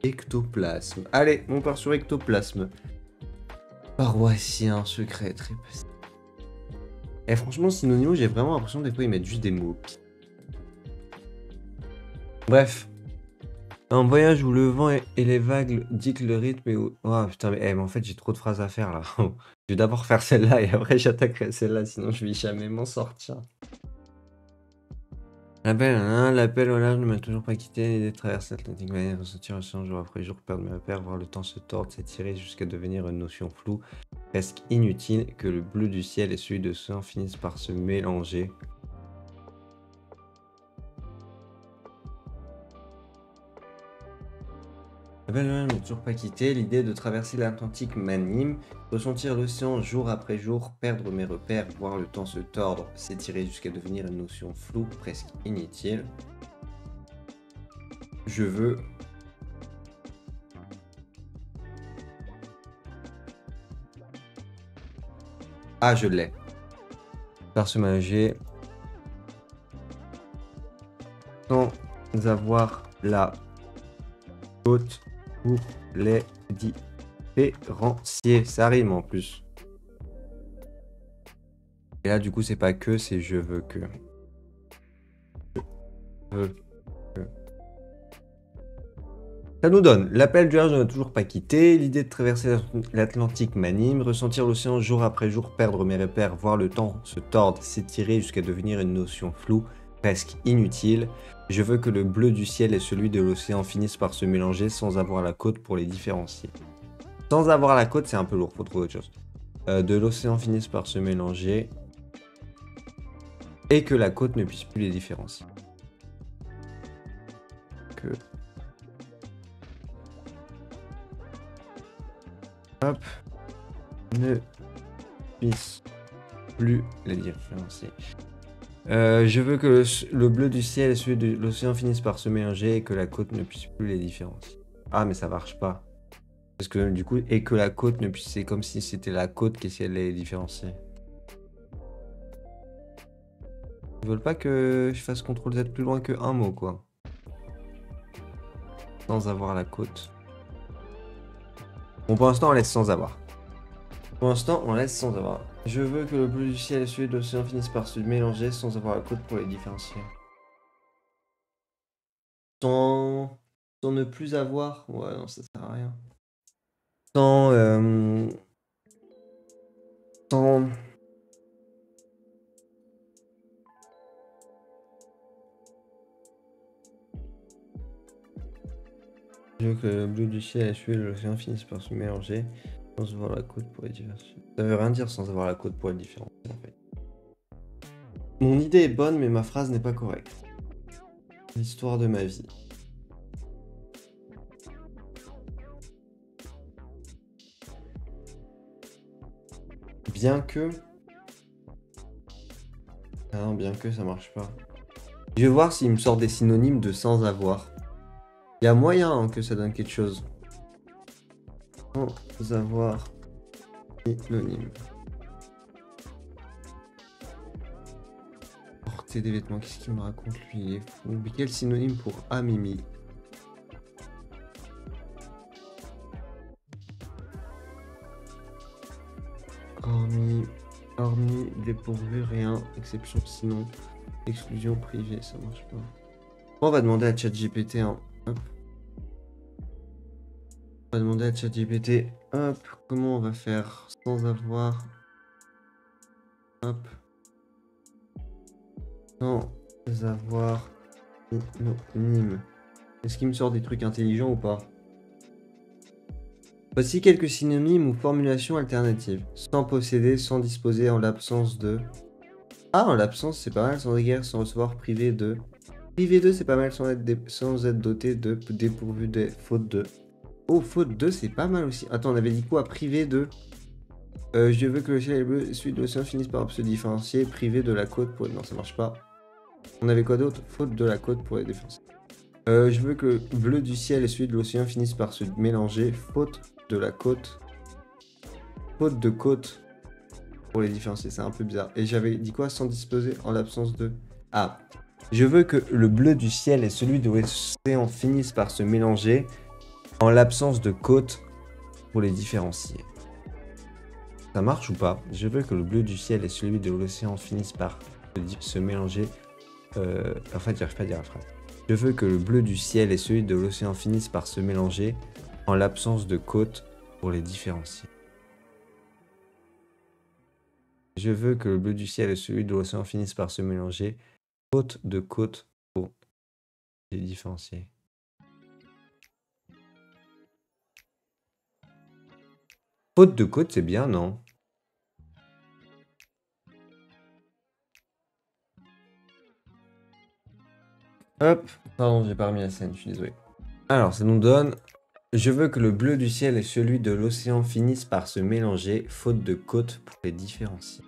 Ectoplasme. Allez, on part sur ectoplasme. Paroissien, secret, très passé. Et franchement, synonyme, j'ai vraiment l'impression que des fois ils mettent juste des mots. Bref. Un voyage où le vent et les vagues dictent le rythme et où... Oh putain, mais en fait j'ai trop de phrases à faire là. Je vais d'abord faire celle-là et après j'attaquerai celle-là, sinon je vais jamais m'en sortir. L'appel au large ne m'a toujours pas quitté, l'idée de traverser l'Atlantique, ressentir l'océan jour après jour, perdre mes repères, voir le temps se tordre, s'étirer jusqu'à devenir une notion floue, presque inutile, que le bleu du ciel et celui de l'océan finissent par se mélanger. L'appel au large ne m'a toujours pas quitté, l'idée de traverser l'Atlantique m'anime, ressentir l'océan jour après jour, perdre mes repères, voir le temps se tordre, s'étirer jusqu'à devenir une notion floue, presque inutile. Je veux... Ah, je l'ai. Par se mélanger sans avoir la côte pour les différencier. Ça rime en plus. Et là, du coup, c'est pas que, c'est je veux que. Je veux que. Ça nous donne l'appel du large ne m'a toujours pas quitté, l'idée de traverser l'Atlantique m'anime, ressentir l'océan jour après jour, perdre mes repères, voir le temps se tordre, s'étirer jusqu'à devenir une notion floue, presque inutile. Je veux que le bleu du ciel et celui de l'océan finissent par se mélanger sans avoir la côte pour les différencier. Sans avoir la côte, c'est un peu lourd, faut trouver autre chose. De l'océan finissent par se mélanger et que la côte ne puisse plus les différencier. Que... Hop, ne puisse plus les différencier. Je veux que le bleu du ciel et celui de l'océan finissent par se mélanger et que la côte ne puisse plus les différencier. Ah, mais ça marche pas. Parce que du coup, et que la côte ne puisse... C'est comme si c'était la côte qui essayait de les différencier. Ils veulent pas que je fasse CTRL Z plus loin que un mot, quoi. Sans avoir la côte. Bon, pour l'instant, on laisse sans avoir. Pour l'instant, on laisse sans avoir. Je veux que le bleu du ciel et celui de l'océan finissent par se mélanger sans avoir la côte pour les différencier. Sans ne plus avoir... Ouais, non, ça sert à rien. Sans... Je veux que le bleu du ciel et celui de l'océan finissent par se mélanger sans avoir la côte pour les différencier. Ça veut rien dire sans avoir la côte pour les différencier en fait. Mon idée est bonne mais ma phrase n'est pas correcte. L'histoire de ma vie. Bien que... Ah non, bien que ça marche pas. Je vais voir s'il me sort des synonymes de sans avoir. Il y a moyen que ça donne quelque chose. Sans avoir Synonyme. Porter des vêtements, qu'est-ce qu'il me raconte lui? Il est fou. Mais quel synonyme pour amimi? Hormis, dépourvu, rien, exception sinon, exclusion privée, ça marche pas. Bon, on va demander à ChatGPT, hein. Hop. On va demander à ChatGPT, hop, comment on va faire sans avoir, hop, sans avoir synonyme. Est-ce qu'il me sort des trucs intelligents ou pas? Voici quelques synonymes ou formulations alternatives. Sans posséder, sans disposer, en l'absence de... Ah, en l'absence, c'est pas mal, sans égard, sans recevoir, privé de... Privé de, c'est pas mal, sans être doté de, dépourvu de, faute de... Oh, faute de, c'est pas mal aussi. Attends, on avait dit quoi? Privé de... je veux que le ciel et le bleu, celui de l'océan finissent par se différencier. Privé de la côte pour... Non, ça marche pas. On avait quoi d'autre? Faute de la côte pour les différencier. Je veux que le bleu du ciel et celui de l'océan finissent par se mélanger. Faute de la côte. Faute de côte pour les différencier, c'est un peu bizarre. Et j'avais dit quoi? Sans disposer, en l'absence de... Ah, je veux que le bleu du ciel et celui de l'océan finissent par se mélanger en l'absence de côte pour les différencier. Ça marche ou pas? Je veux que le bleu du ciel et celui de l'océan finissent par se mélanger. En fait, j'arrive pas à dire la phrase. Je veux que le bleu du ciel et celui de l'océan finissent par se mélanger en l'absence de côte pour les différencier. Je veux que le bleu du ciel et celui de l'océan finissent par se mélanger. Faute de côte pour les différencier. Faute de côte, c'est bien, non? Hop, pardon, j'ai pas remis la scène, je suis désolé. Alors, ça nous donne... Je veux que le bleu du ciel et celui de l'océan finissent par se mélanger, faute de côte pour les différencier.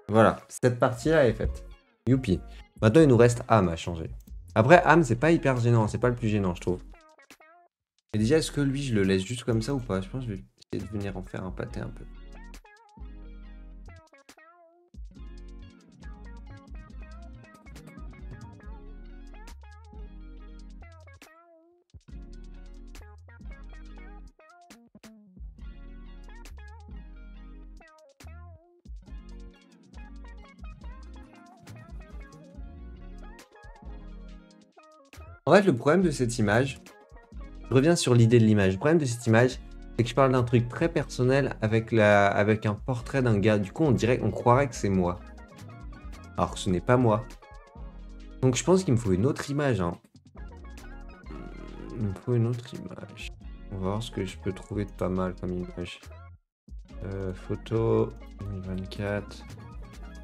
Voilà, cette partie-là est faite. Youpi. Maintenant, il nous reste âme à changer. Après, âme, c'est pas hyper gênant, c'est pas le plus gênant, je trouve. Et déjà, est-ce que lui, je le laisse juste comme ça ou pas? Je pense que je vais essayer de venir en faire un pâté un peu. En fait, le problème de cette image, je reviens sur l'idée de l'image. Le problème de cette image, c'est que je parle d'un truc très personnel avec un portrait d'un gars. Du coup, on croirait que c'est moi. Alors que ce n'est pas moi. Donc je pense qu'il me faut une autre image, hein. Il me faut une autre image. On va voir ce que je peux trouver de pas mal comme image. Photo 2024.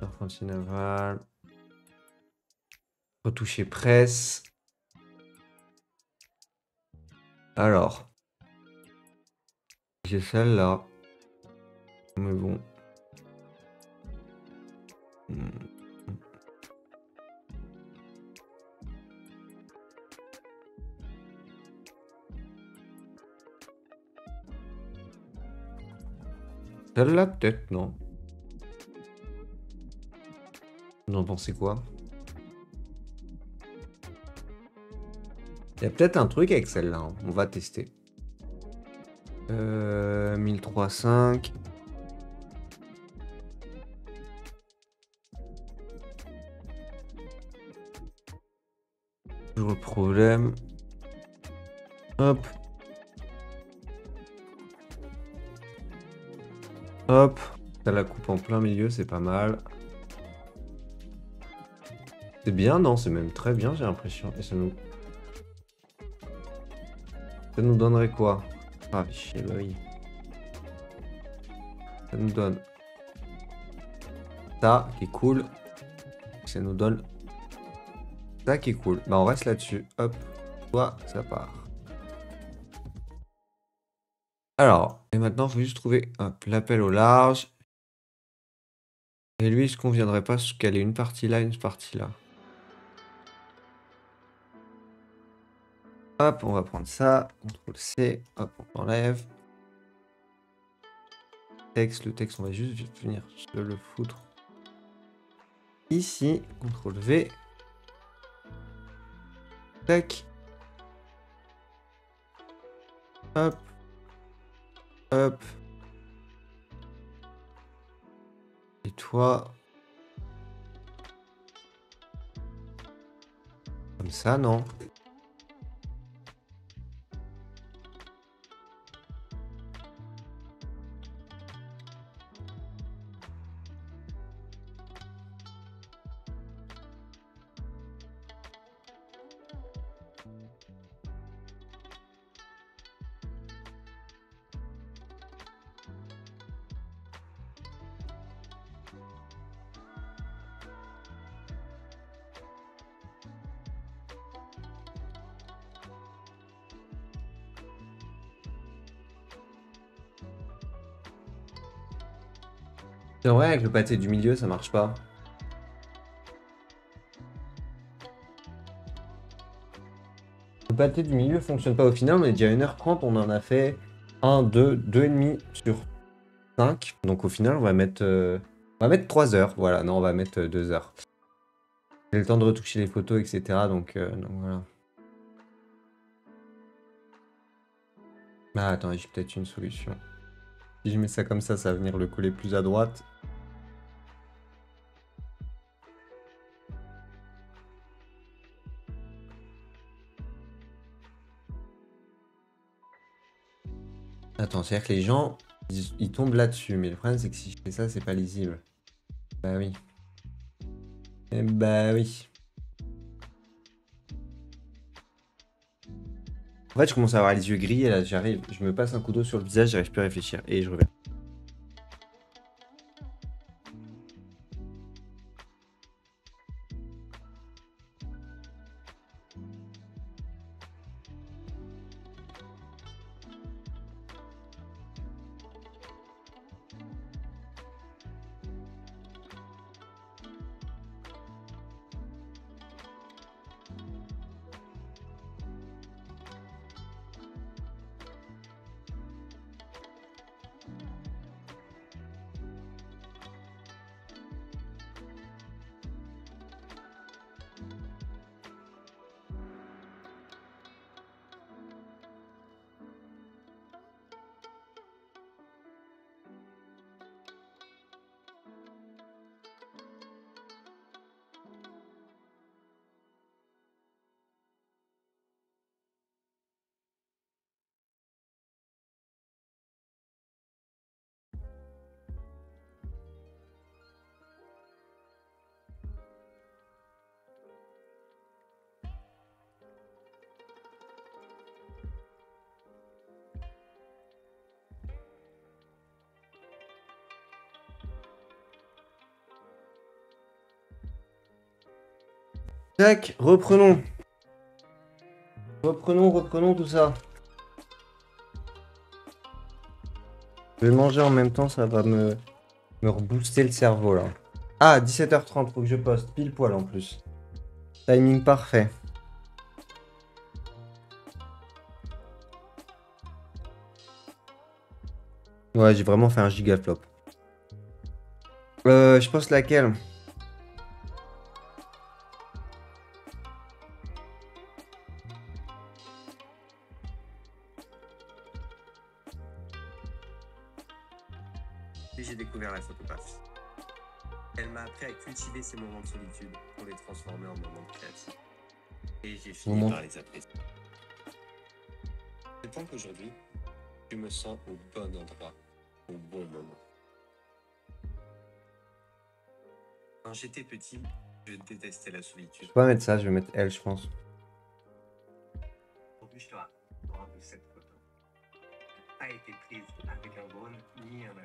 Apprenti naval. Retoucher presse. Alors. J'ai celle-là. Mais bon. Celle-là, peut-être, non. Vous en pensez quoi? Il y a peut-être un truc avec celle-là, hein. On va tester. 1003.5. Toujours le problème. Hop. Hop. Ça la coupe en plein milieu, c'est pas mal. C'est bien, non? C'est même très bien, j'ai l'impression. Et ça nous donnerait quoi? Ah, chier, bah oui. Ça nous donne ça qui est cool. Ça nous donne ça qui est cool. Bah, on reste là-dessus. Hop. Toi, ça part. Alors, et maintenant, il faut juste trouver l'appel au large. Et lui, est-ce qu'on viendrait pas se caler une partie là, une partie là? Hop, on va prendre ça. CTRL C. Hop, on enlève. le texte, on va juste venir se le foutre. Ici, CTRL V. Tac. Hop. Hop. Et toi... Comme ça, non? C'est vrai, avec le pâté du milieu, ça marche pas. Le pâté du milieu fonctionne pas au final, on est déjà à 1h30, on en a fait 1, 2, 2,5 sur 5. Donc au final, on va mettre 3 heures. Voilà, non, on va mettre 2 heures. J'ai le temps de retoucher les photos, etc. Donc voilà. Ah, attends, j'ai peut-être une solution. Si je mets ça comme ça va venir le coller plus à droite. Attends, c'est-à-dire que les gens, ils tombent là-dessus. Mais le problème, c'est que si je fais ça, c'est pas lisible. Bah oui. Eh bah oui. En fait, je commence à avoir les yeux gris et là, j'arrive, je me passe un coup d'eau sur le visage, j'arrive plus à réfléchir. Et je reviens. Tac, reprenons. Reprenons tout ça. Je vais manger en même temps, ça va me rebooster le cerveau là. Ah, 17h30, faut que je poste, pile poil en plus. Timing parfait. Ouais, j'ai vraiment fait un giga flop. Je pense laquelle? Et j'ai découvert la photographie. Elle m'a appris à cultiver ces moments de solitude pour les transformer en moments de créativité. Et j'ai fini par les apprécier. C'est point qu'aujourd'hui, je me sens au bon endroit, au bon moment. Quand j'étais petit, je détestais la solitude. Je vais pas mettre ça, je vais mettre elle, je pense. Aujourd'hui, je te raconte de cette photo. Elle n'a pas été prise avec un drone ni un avion.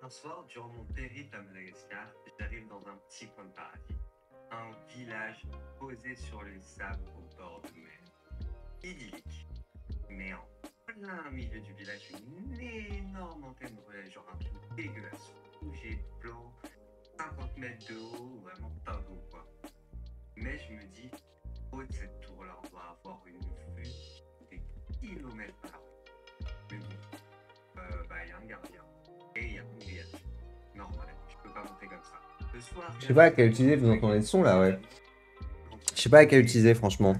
Un soir, durant mon périple à Madagascar, j'arrive dans un petit coin de paradis. Un village posé sur le sable au bord de mer. Idyllique. Mais en plein milieu du village, une énorme antenne brûlait, genre un truc dégueulasse. Rouge blanc, 50 mètres de haut, vraiment pas beau quoi. Mais je me dis, au haut de cette tour-là, on doit avoir une vue des kilomètres par là. Mais bon, y a un gardien. Et il y a une pas monter comme ça. Le soir, Je sais pas à quel utiliser, vous entendez le son là, ouais. Je sais pas à quel utiliser, franchement.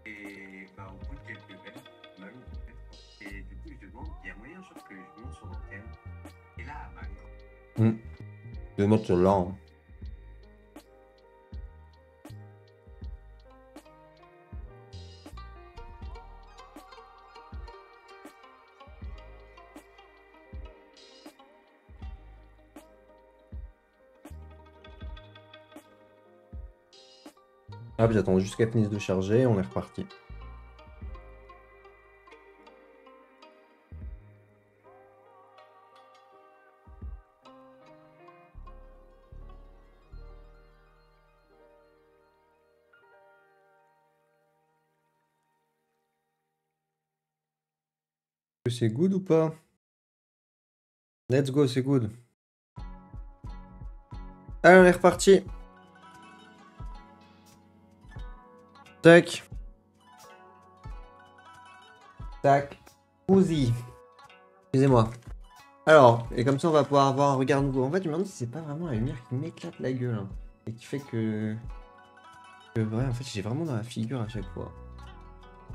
Et bah, au bout de quelques verres, mal en fait. Et du coup, je demande, il y a moyen genre que je monte sur l'antenne. Et là, bah, Je vais mettre celui-là. Hein. Hop, j'attends juste qu'elle finisse de charger, on est reparti. C'est good ou pas? Let's go, c'est good. Allez, on est reparti. Tac. Tac. Ouzi. Excusez-moi. Alors, et comme ça, on va pouvoir avoir un regard nouveau. En fait, je me demande si c'est pas vraiment la lumière qui m'éclate la gueule. Hein, et qui fait que... ouais, en fait, j'ai vraiment dans la figure à chaque fois.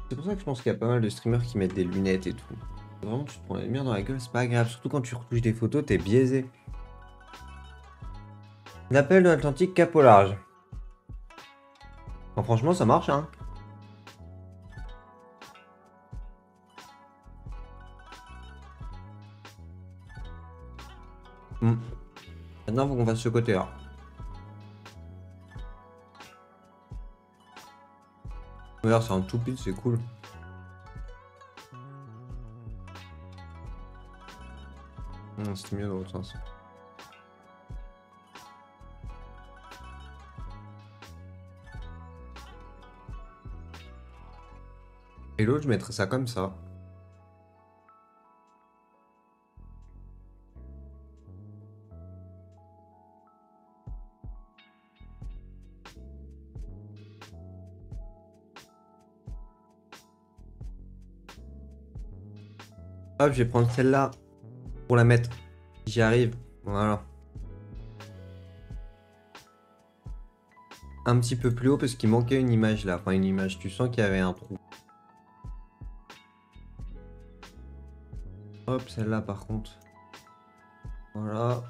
C'est pour ça que je pense qu'il y a pas mal de streamers qui mettent des lunettes et tout. Vraiment, tu te prends la lumière dans la gueule, c'est pas agréable. Surtout quand tu retouches des photos, t'es biaisé. L'appel de l'Atlantique cap au large. Bon, franchement, ça marche, hein. Maintenant, faut qu'on fasse ce côté-là. Regarde, c'est un tout pile, c'est cool. C'était mieux dans l'autre sens. Et l'autre, je mettrais ça comme ça. Hop, je vais prendre celle-là pour la mettre. J'y arrive. Voilà. Un petit peu plus haut parce qu'il manquait une image là. Enfin, une image. Tu sens qu'il y avait un trou. Hop, celle-là par contre. Voilà.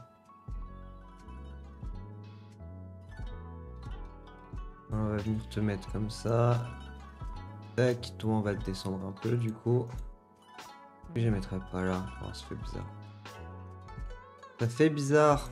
On va venir te mettre comme ça. Tac, toi on va le descendre un peu du coup. Je ne mettrai pas là. Oh, ça fait bizarre. Ça fait bizarre.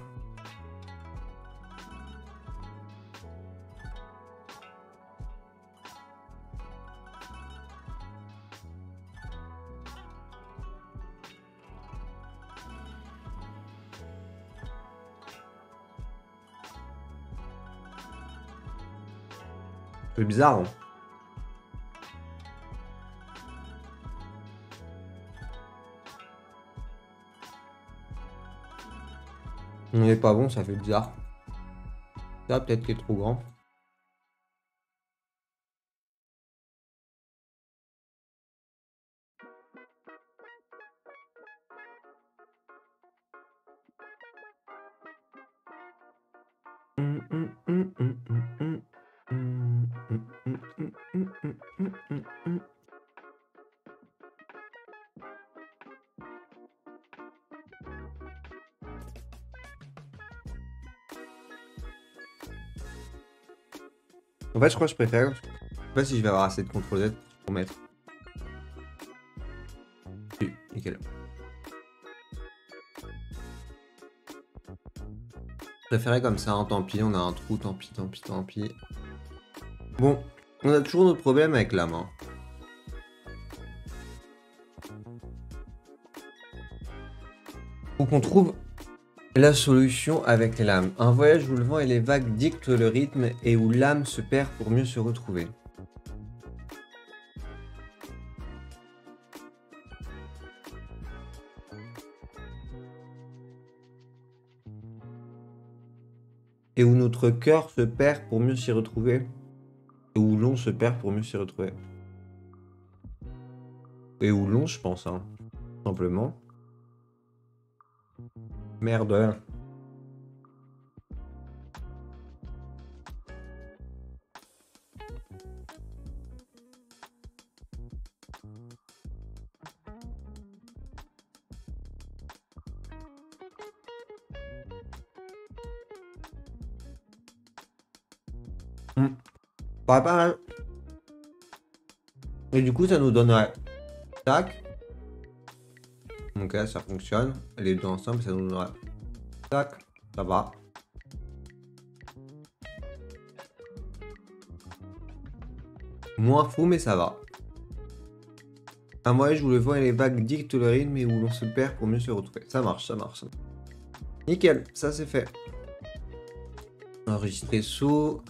C'est bizarre. Hein. On n'est pas bon, ça fait bizarre. Ça peut-être qu'il est trop grand. En fait, je crois que je préfère. Je sais pas si je vais avoir assez de CTRL Z pour mettre. Oui, nickel. Je préférais comme ça, hein, tant pis, on a un trou, tant pis, tant pis, tant pis. Bon, on a toujours notre problème avec la main. Faut qu'on trouve la solution avec les lames. Un voyage où le vent et les vagues dictent le rythme et où l'âme se perd pour mieux se retrouver. Et où notre cœur se perd pour mieux s'y retrouver. Et où l'on se perd pour mieux s'y retrouver. Et où l'on, je pense, hein. Simplement. Merde. Pas mal. Et du coup, ça nous donnerait... Tac. Donc là, ça fonctionne. Les deux ensemble, ça nous donnerait... Tac. Ça va. Moins fou, mais ça va. À moi, je voulais voir les vagues dictent le rythme et où l'on se perd pour mieux se retrouver. Ça marche, ça marche. Nickel, ça c'est fait. Enregistrer sous.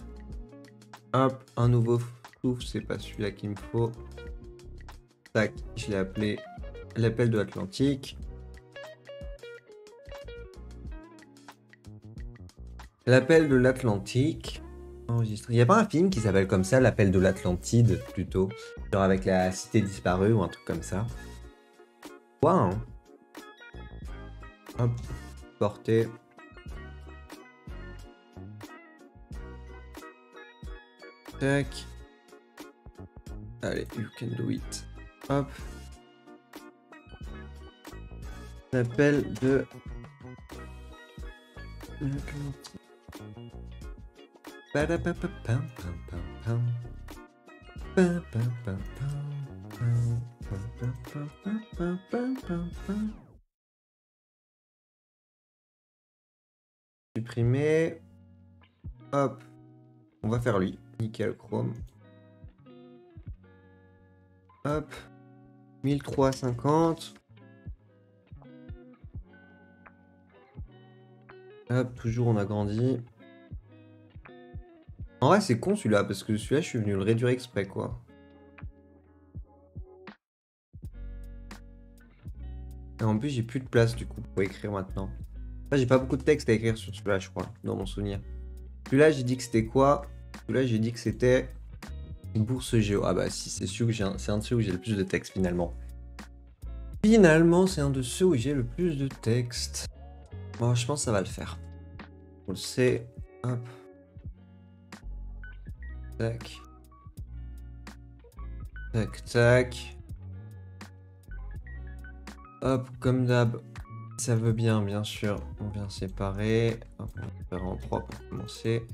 Hop, un nouveau souffle, c'est pas celui-là qu'il me faut. Tac, je l'ai appelé l'appel de l'Atlantique. L'appel de l'Atlantique. Enregistré. Il n'y a pas un film qui s'appelle comme ça, l'appel de l'Atlantide, plutôt. Genre avec la cité disparue ou un truc comme ça. Quoi, hein? Hop, portée. Tac. Allez, you can do it. Hop. L'appel de... Supprimer. Hop. On va faire lui. Nickel chrome. Hop. 1350. Hop, toujours on agrandit. En vrai, c'est con celui-là, parce que celui-là, je suis venu le réduire exprès, quoi. Et en plus, j'ai plus de place, du coup, pour écrire maintenant. Là, j'ai pas beaucoup de texte à écrire sur celui-là, je crois, dans mon souvenir. Celui-là, j'ai dit que c'était quoi? Celui-là, j'ai dit que c'était une bourse géo. Ah bah si, c'est sûr que c'est un de ceux où j'ai le plus de texte, finalement. Finalement, c'est un de ceux où j'ai le plus de texte. Bon, je pense que ça va le faire. On le sait. Hop. Tac. Tac, tac. Hop, comme d'hab. Ça veut bien sûr. On vient séparer. Hop, on va faire en 3 pour commencer.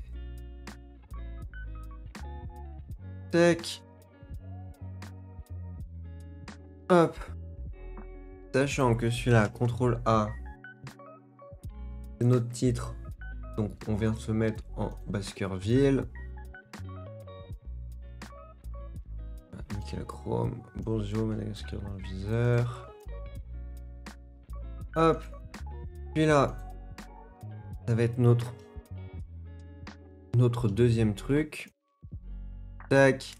Tac. Hop. Sachant que celui-là, CTRL A, c'est notre titre. Donc on vient se mettre en Baskerville. Nickel Chrome. Bonjour, Madagascar dans le viseur. Hop. Puis là, ça va être notre deuxième truc. Tac.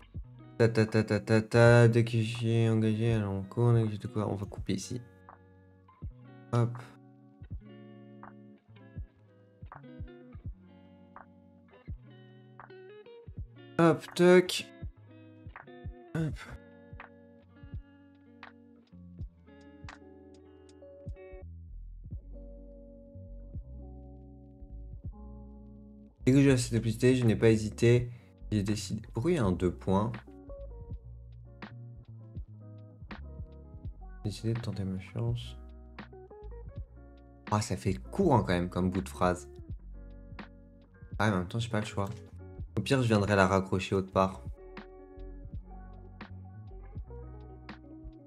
Ta ta ta ta ta ta. Dès que j'ai engagé à l'encontre, on va couper ici. Hop. Hop, toc. Hop. Dès que j'ai la simplicité, je n'ai pas hésité. J'ai décidé. Pourquoi il y a un 2 points? J'ai décidé de tenter ma chance. Ah, ça fait court hein, quand même comme bout de phrase. Ah, mais en même temps, j'ai pas le choix. Au pire, je viendrai la raccrocher autre part.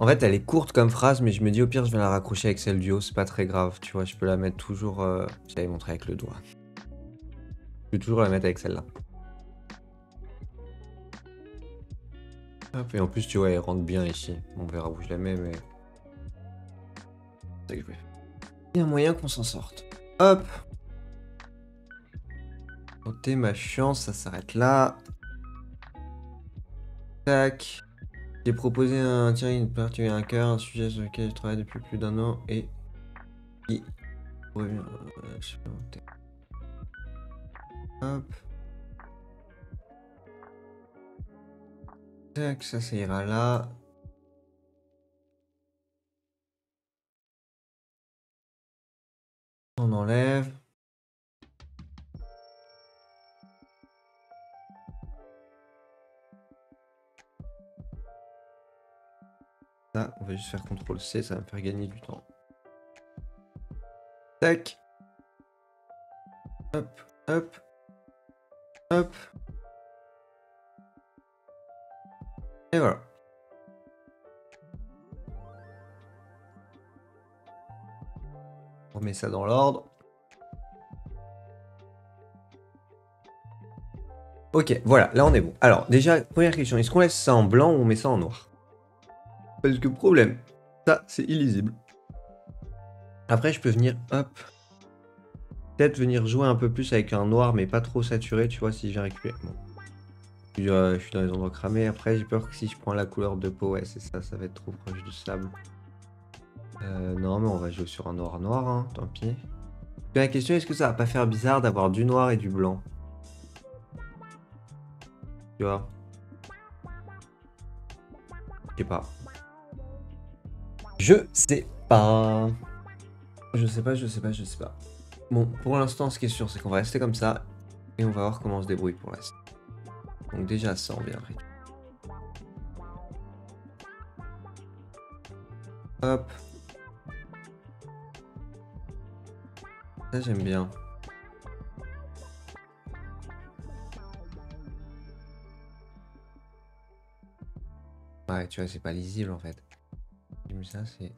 En fait, elle est courte comme phrase, mais je me dis au pire, je vais la raccrocher avec celle du haut, c'est pas très grave, tu vois, je peux la mettre toujours... J'avais montré avec le doigt. Je peux toujours la mettre avec celle-là. Hop, et en plus, tu vois, elle rentre bien ici. On verra où je la mets, mais... C'est ça que je vais faire. Il y a un moyen qu'on s'en sorte. Hop. Tenter ma chance, ça s'arrête là. Tac. J'ai proposé un tirer une partie un cœur, un sujet sur lequel je travaille depuis plus d'un an et qui revient supplémentaire. Hop. Tac, ça ira là. On enlève. Là, on va juste faire CTRL C, ça va me faire gagner du temps. Tac. Hop, hop, hop. Et voilà. On remet ça dans l'ordre. Ok, voilà, là on est bon. Alors, déjà, première question, est-ce qu'on laisse ça en blanc ou on met ça en noir? Parce que problème, ça c'est illisible. Après, je peux venir, hop, peut-être venir jouer un peu plus avec un noir, mais pas trop saturé, tu vois, si j'ai récupéré. Bon. Je suis dans les endroits cramés. Après, j'ai peur que si je prends la couleur de peau, ouais, c'est ça, ça va être trop proche du sable. Non, mais on va jouer sur un noir noir, hein, tant pis. La question, est-ce que ça va pas faire bizarre d'avoir du noir et du blanc? Tu vois? Je sais pas. Je sais pas. Je sais pas, je sais pas, je sais pas. Bon, pour l'instant, ce qui est sûr, c'est qu'on va rester comme ça. Et on va voir comment on se débrouille pour l'instant. Donc déjà, ça, on vient après. Hop. Ça, j'aime bien. Ouais, tu vois, c'est pas lisible en fait. Mais ça, c'est...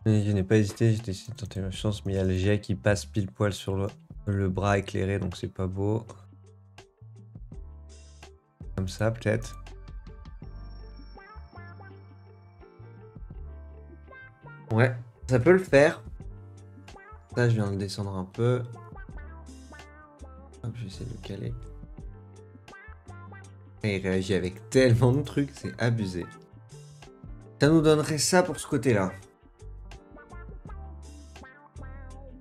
Je n'ai pas hésité, j'ai décidé de tenter ma chance, mais il y a le jet qui passe pile poil sur le bras éclairé, donc c'est pas beau. Comme ça, peut-être. Ouais, ça peut le faire. Ça, je viens de descendre un peu. Hop, je vais essayer de le caler. Et il réagit avec tellement de trucs, c'est abusé. Ça nous donnerait ça pour ce côté-là.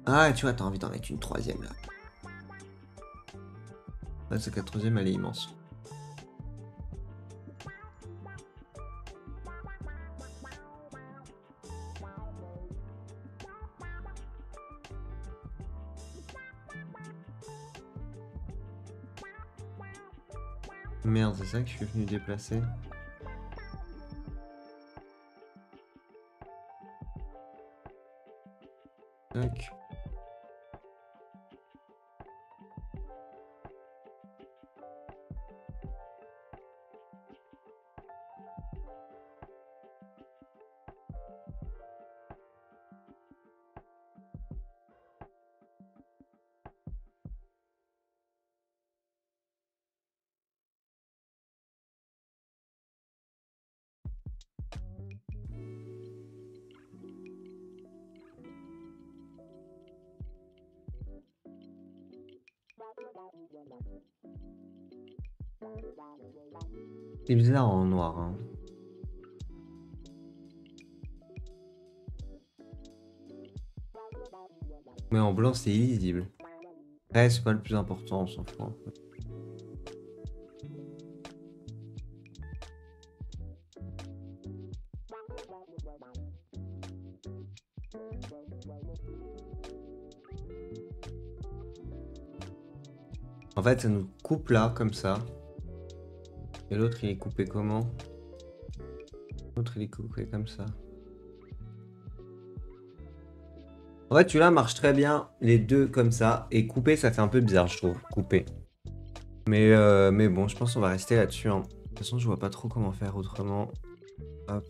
Ah, tu vois, t'as envie d'en mettre une troisième, là. Là, cette troisième, elle est immense. Merde, c'est ça que je suis venu déplacer. Tac. C'est bizarre en noir, hein. Mais en blanc, c'est illisible. Ouais, c'est pas le plus important, on s'en fout un peu. En fait, ça nous coupe là, comme ça. Et l'autre, il est coupé comment? L'autre, il est coupé comme ça. En fait, celui-là marche très bien, les deux comme ça. Et couper, ça fait un peu bizarre, je trouve. Couper. Mais bon, je pense qu'on va rester là-dessus, hein. De toute façon, je vois pas trop comment faire autrement. Hop.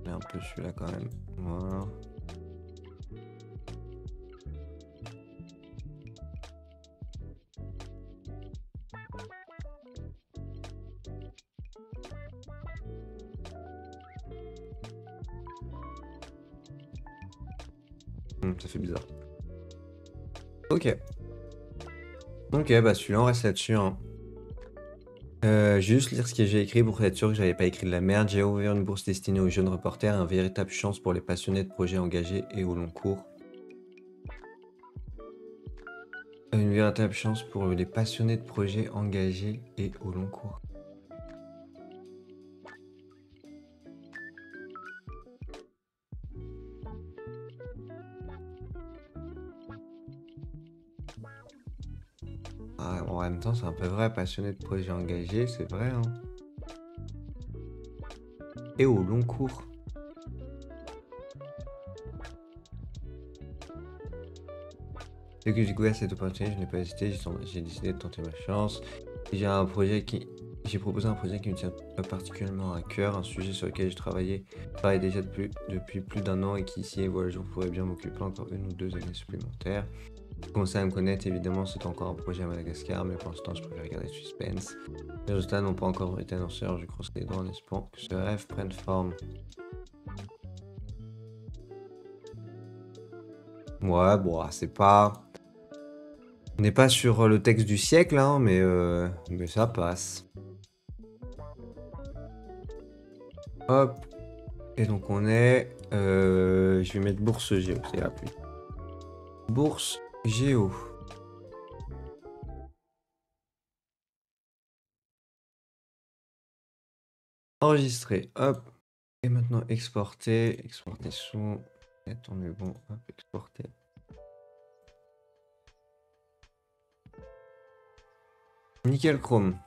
Et un peu celui-là quand même. Voilà. Ça fait bizarre. Ok. Ok, bah celui-là, on reste là-dessus, hein. Je vais juste lire ce que j'ai écrit pour être sûr que j'avais pas écrit de la merde. J'ai ouvert une bourse destinée aux jeunes reporters, une véritable chance pour les passionnés de projets engagés et au long cours. Une véritable chance pour les passionnés de projets engagés et au long cours. Ah, en même temps, c'est un peu vrai, passionné de projets engagés, c'est vrai, hein. Et au long cours. Dès que j'ai découvert cette opportunité, je n'ai pas hésité, j'ai décidé de tenter ma chance. J'ai proposé un projet qui me tient particulièrement à cœur, un sujet sur lequel je travaille déjà depuis plus d'un an et qui, si voit le jour, pourrait bien m'occuper encore 1 ou 2 années supplémentaires. Pour commencer à me connaître, évidemment, c'est encore un projet à Madagascar, mais pour l'instant, je préfère garder le suspense. Les résultats n'ont pas encore été annoncés, alors je croise les doigts en espérant que ce rêve prenne forme. Ouais, bon, c'est pas... On n'est pas sur le texte du siècle, hein, mais ça passe. Hop. Et donc on est... je vais mettre bourse géo, c'est là plus. Bourse géo. Enregistrer, hop. Et maintenant exporter. Exporter sous. On est bon, hop, exporter. Nickel chrome.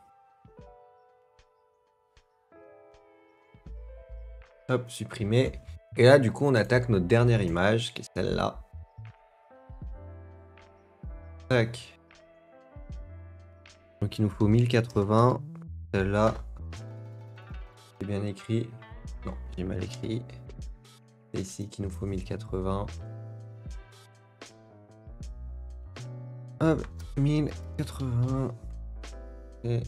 Hop, supprimer. Et là, du coup, on attaque notre dernière image, qui est celle-là. Tac. Donc il nous faut 1080. Celle-là. C'est bien écrit. Non, j'ai mal écrit. C'est ici qu'il nous faut 1080. Hop, 1080. Et...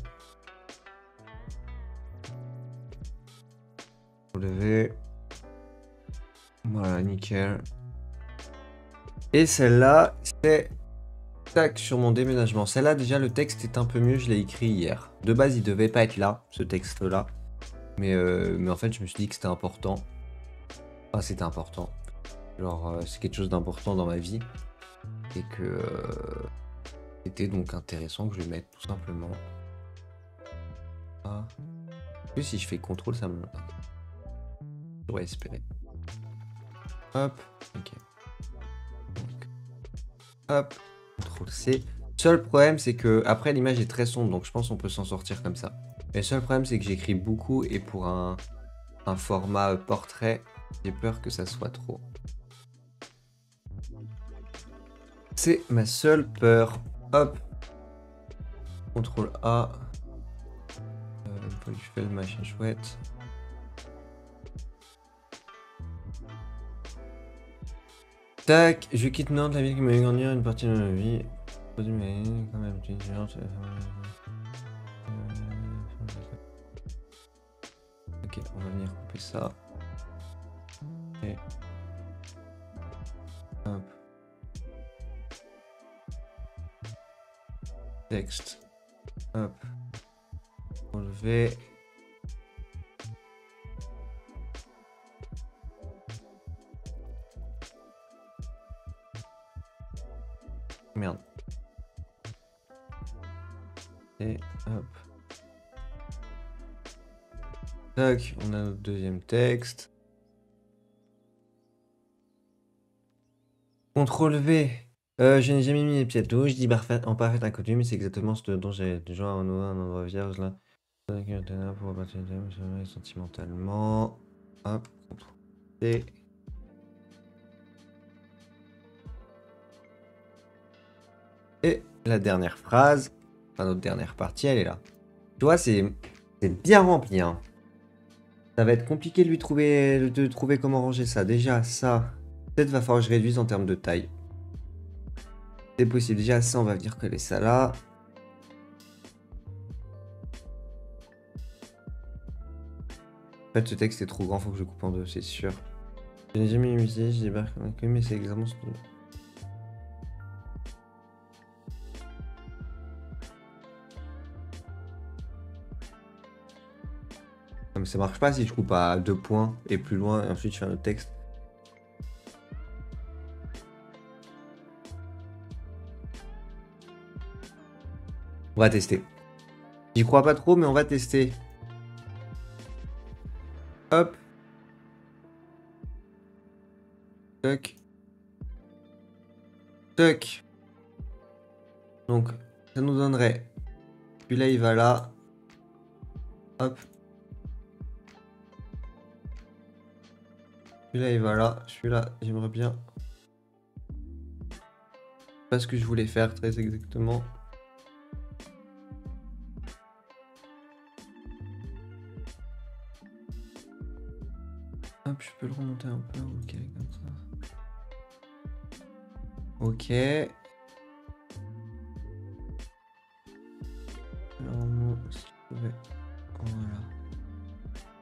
relever. Voilà, nickel. Et celle-là, c'est... tac, sur mon déménagement. Celle-là, déjà, le texte est un peu mieux. Je l'ai écrit hier. De base, il devait pas être là, ce texte-là. Mais en fait, je me suis dit que c'était important. Enfin, c'était important. Genre, c'est quelque chose d'important dans ma vie. Et que c'était donc intéressant que je le mette, tout simplement. Ah. En plus, si je fais contrôle, ça me... j'aurais espéré. Hop, ok. Donc, hop, contrôle C. Seul problème, c'est que après l'image est très sombre, donc je pense qu'on peut s'en sortir comme ça. Mais le seul problème, c'est que j'écris beaucoup et pour un format portrait, j'ai peur que ça soit trop. C'est ma seule peur. Hop. CTRL A. Une fois que je fais le machin chouette. Tac, je quitte Nantes, la ville qui m'a eu grandir une partie de ma vie. Mais quand même, ok, on va venir couper ça. Et... hop. Texte. Hop. Enlever. Merde. Et hop. Tac, on a notre deuxième texte. CTRL V. Je n'ai jamais mis les pieds dessous, je dis en parfaite inconnue, mais c'est exactement ce dont j'ai déjà un endroit vierge là. Pour sentimentalement. Hop, CTRL V. Et la dernière phrase, enfin notre dernière partie, elle est là. Tu vois, c'est bien rempli, hein. Ça va être compliqué de trouver comment ranger ça. Déjà, ça, peut-être va falloir que je réduise en termes de taille. C'est possible. Déjà, ça, on va venir coller ça là. En fait, ce texte est trop grand, faut que je coupe en deux, c'est sûr. Je n'ai jamais usé, je débarque en accueil, mais c'est exactement ce que... non, mais ça marche pas si je coupe à 2 points et plus loin, et ensuite je fais un autre texte. On va tester. J'y crois pas trop, mais on va tester. Hop. Toc. Toc. Donc, ça nous donnerait... Celui-là, il va là. Hop. Celui-là, il va là. Celui-là, j'aimerais bien... Pas ce que je voulais faire très exactement. Hop, je peux le remonter un peu. Ok, comme ça. Ok. Normalement, si je pouvais... Voilà.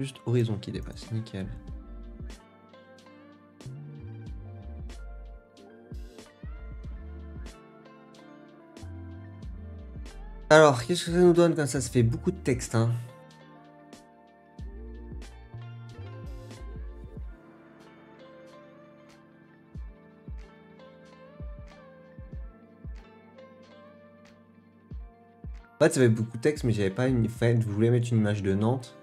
Juste horizon qui dépasse, nickel. Alors, qu'est-ce que ça nous donne quand ça se fait beaucoup de texte, hein? En fait, ça fait beaucoup de texte, mais j'avais pas une... Fait, je voulais mettre une image de Nantes.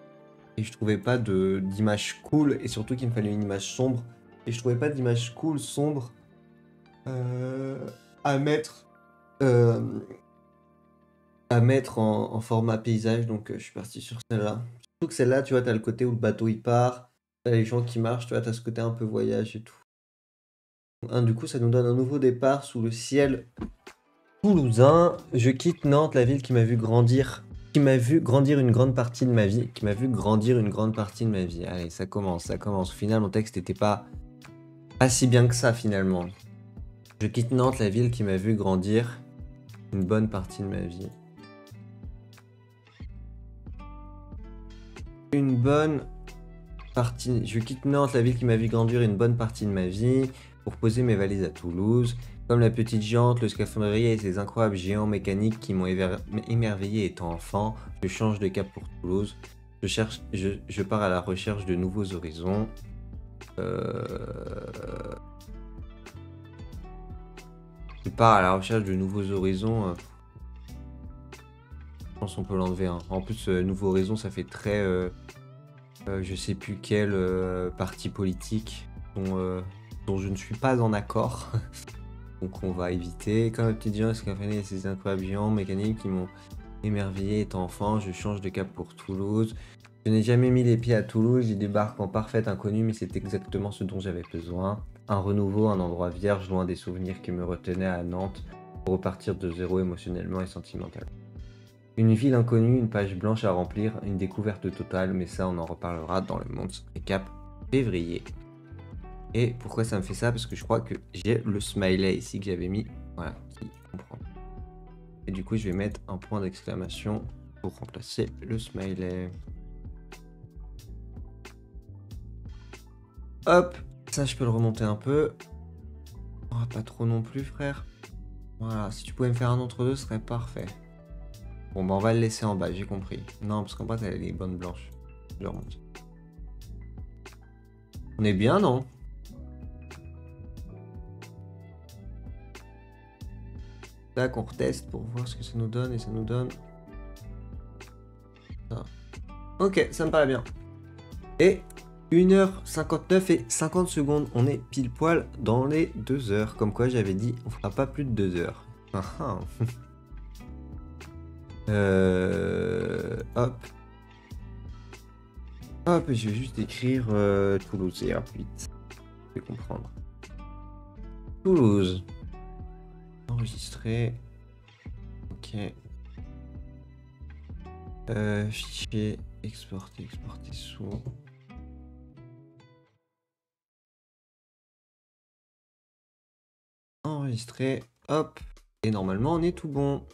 Et je trouvais pas d'image cool. Et surtout qu'il me fallait une image sombre. Et je trouvais pas d'image cool, sombre. À mettre... à mettre en format paysage. Donc, je suis parti sur celle-là. Surtout que celle-là, tu vois, t'as le côté où le bateau, il part. T'as les gens qui marchent, tu vois, t'as ce côté un peu voyage et tout. Du coup, ça nous donne un nouveau départ sous le ciel toulousain. Je quitte Nantes, la ville qui m'a vu grandir, qui m'a vu grandir une grande partie de ma vie, qui m'a vu grandir une grande partie de ma vie. Allez, ça commence, ça commence. Au final, mon texte n'était pas si bien que ça, finalement. Je quitte Nantes, la ville qui m'a vu grandir une bonne partie de ma vie. Une bonne partie... Je quitte Nantes, la ville qui m'a vu grandir une bonne partie de ma vie, pour poser mes valises à Toulouse. Comme la petite jante, le scaphandrier et ces incroyables géants mécaniques qui m'ont émerveillé étant enfant, je change de cap pour Toulouse. Je pars à la recherche de nouveaux horizons. Je pars à la recherche de nouveaux horizons. Je pense qu'on peut l'enlever. Hein. En plus, nouveau horizon, ça fait très... je sais plus quel parti politique dont je ne suis pas en accord. Donc on va éviter. Comme la petite géante scaphandrier et ces incroyables géants mécaniques qui m'ont émerveillé étant enfant, je change de cap pour Toulouse. Je n'ai jamais mis les pieds à Toulouse, j'y débarque en parfait inconnu, mais c'est exactement ce dont j'avais besoin. Un renouveau, un endroit vierge, loin des souvenirs qui me retenaient à Nantes, pour repartir de zéro émotionnellement et sentimentalement. Une ville inconnue, une page blanche à remplir, une découverte totale, mais ça on en reparlera dans le Monde Récap février. Et pourquoi ça me fait ça? Parce que je crois que j'ai le smiley ici que j'avais mis, voilà, qui comprend. Et du coup je vais mettre un point d'exclamation pour remplacer le smiley. Hop, ça je peux le remonter un peu. Oh, pas trop non plus frère. Voilà, si tu pouvais me faire un entre deux, ce serait parfait. Bon bah on va le laisser en bas, j'ai compris. Non, parce qu'en bas t'as les bonnes blanches. Je remonte. On est bien, non? Tac, on reteste pour voir ce que ça nous donne, et ça nous donne... Ça. Ok, ça me paraît bien. Et 1h59 et 50 secondes, on est pile poil dans les 2 heures. Comme quoi j'avais dit, on fera pas plus de 2 heures. Hop. Hop, je vais juste écrire Toulouse, c'est plus vite. Je vais comprendre. Toulouse. Enregistrer. Ok. Fichier, exporter sous. Enregistrer, hop. Et normalement, on est tout bon.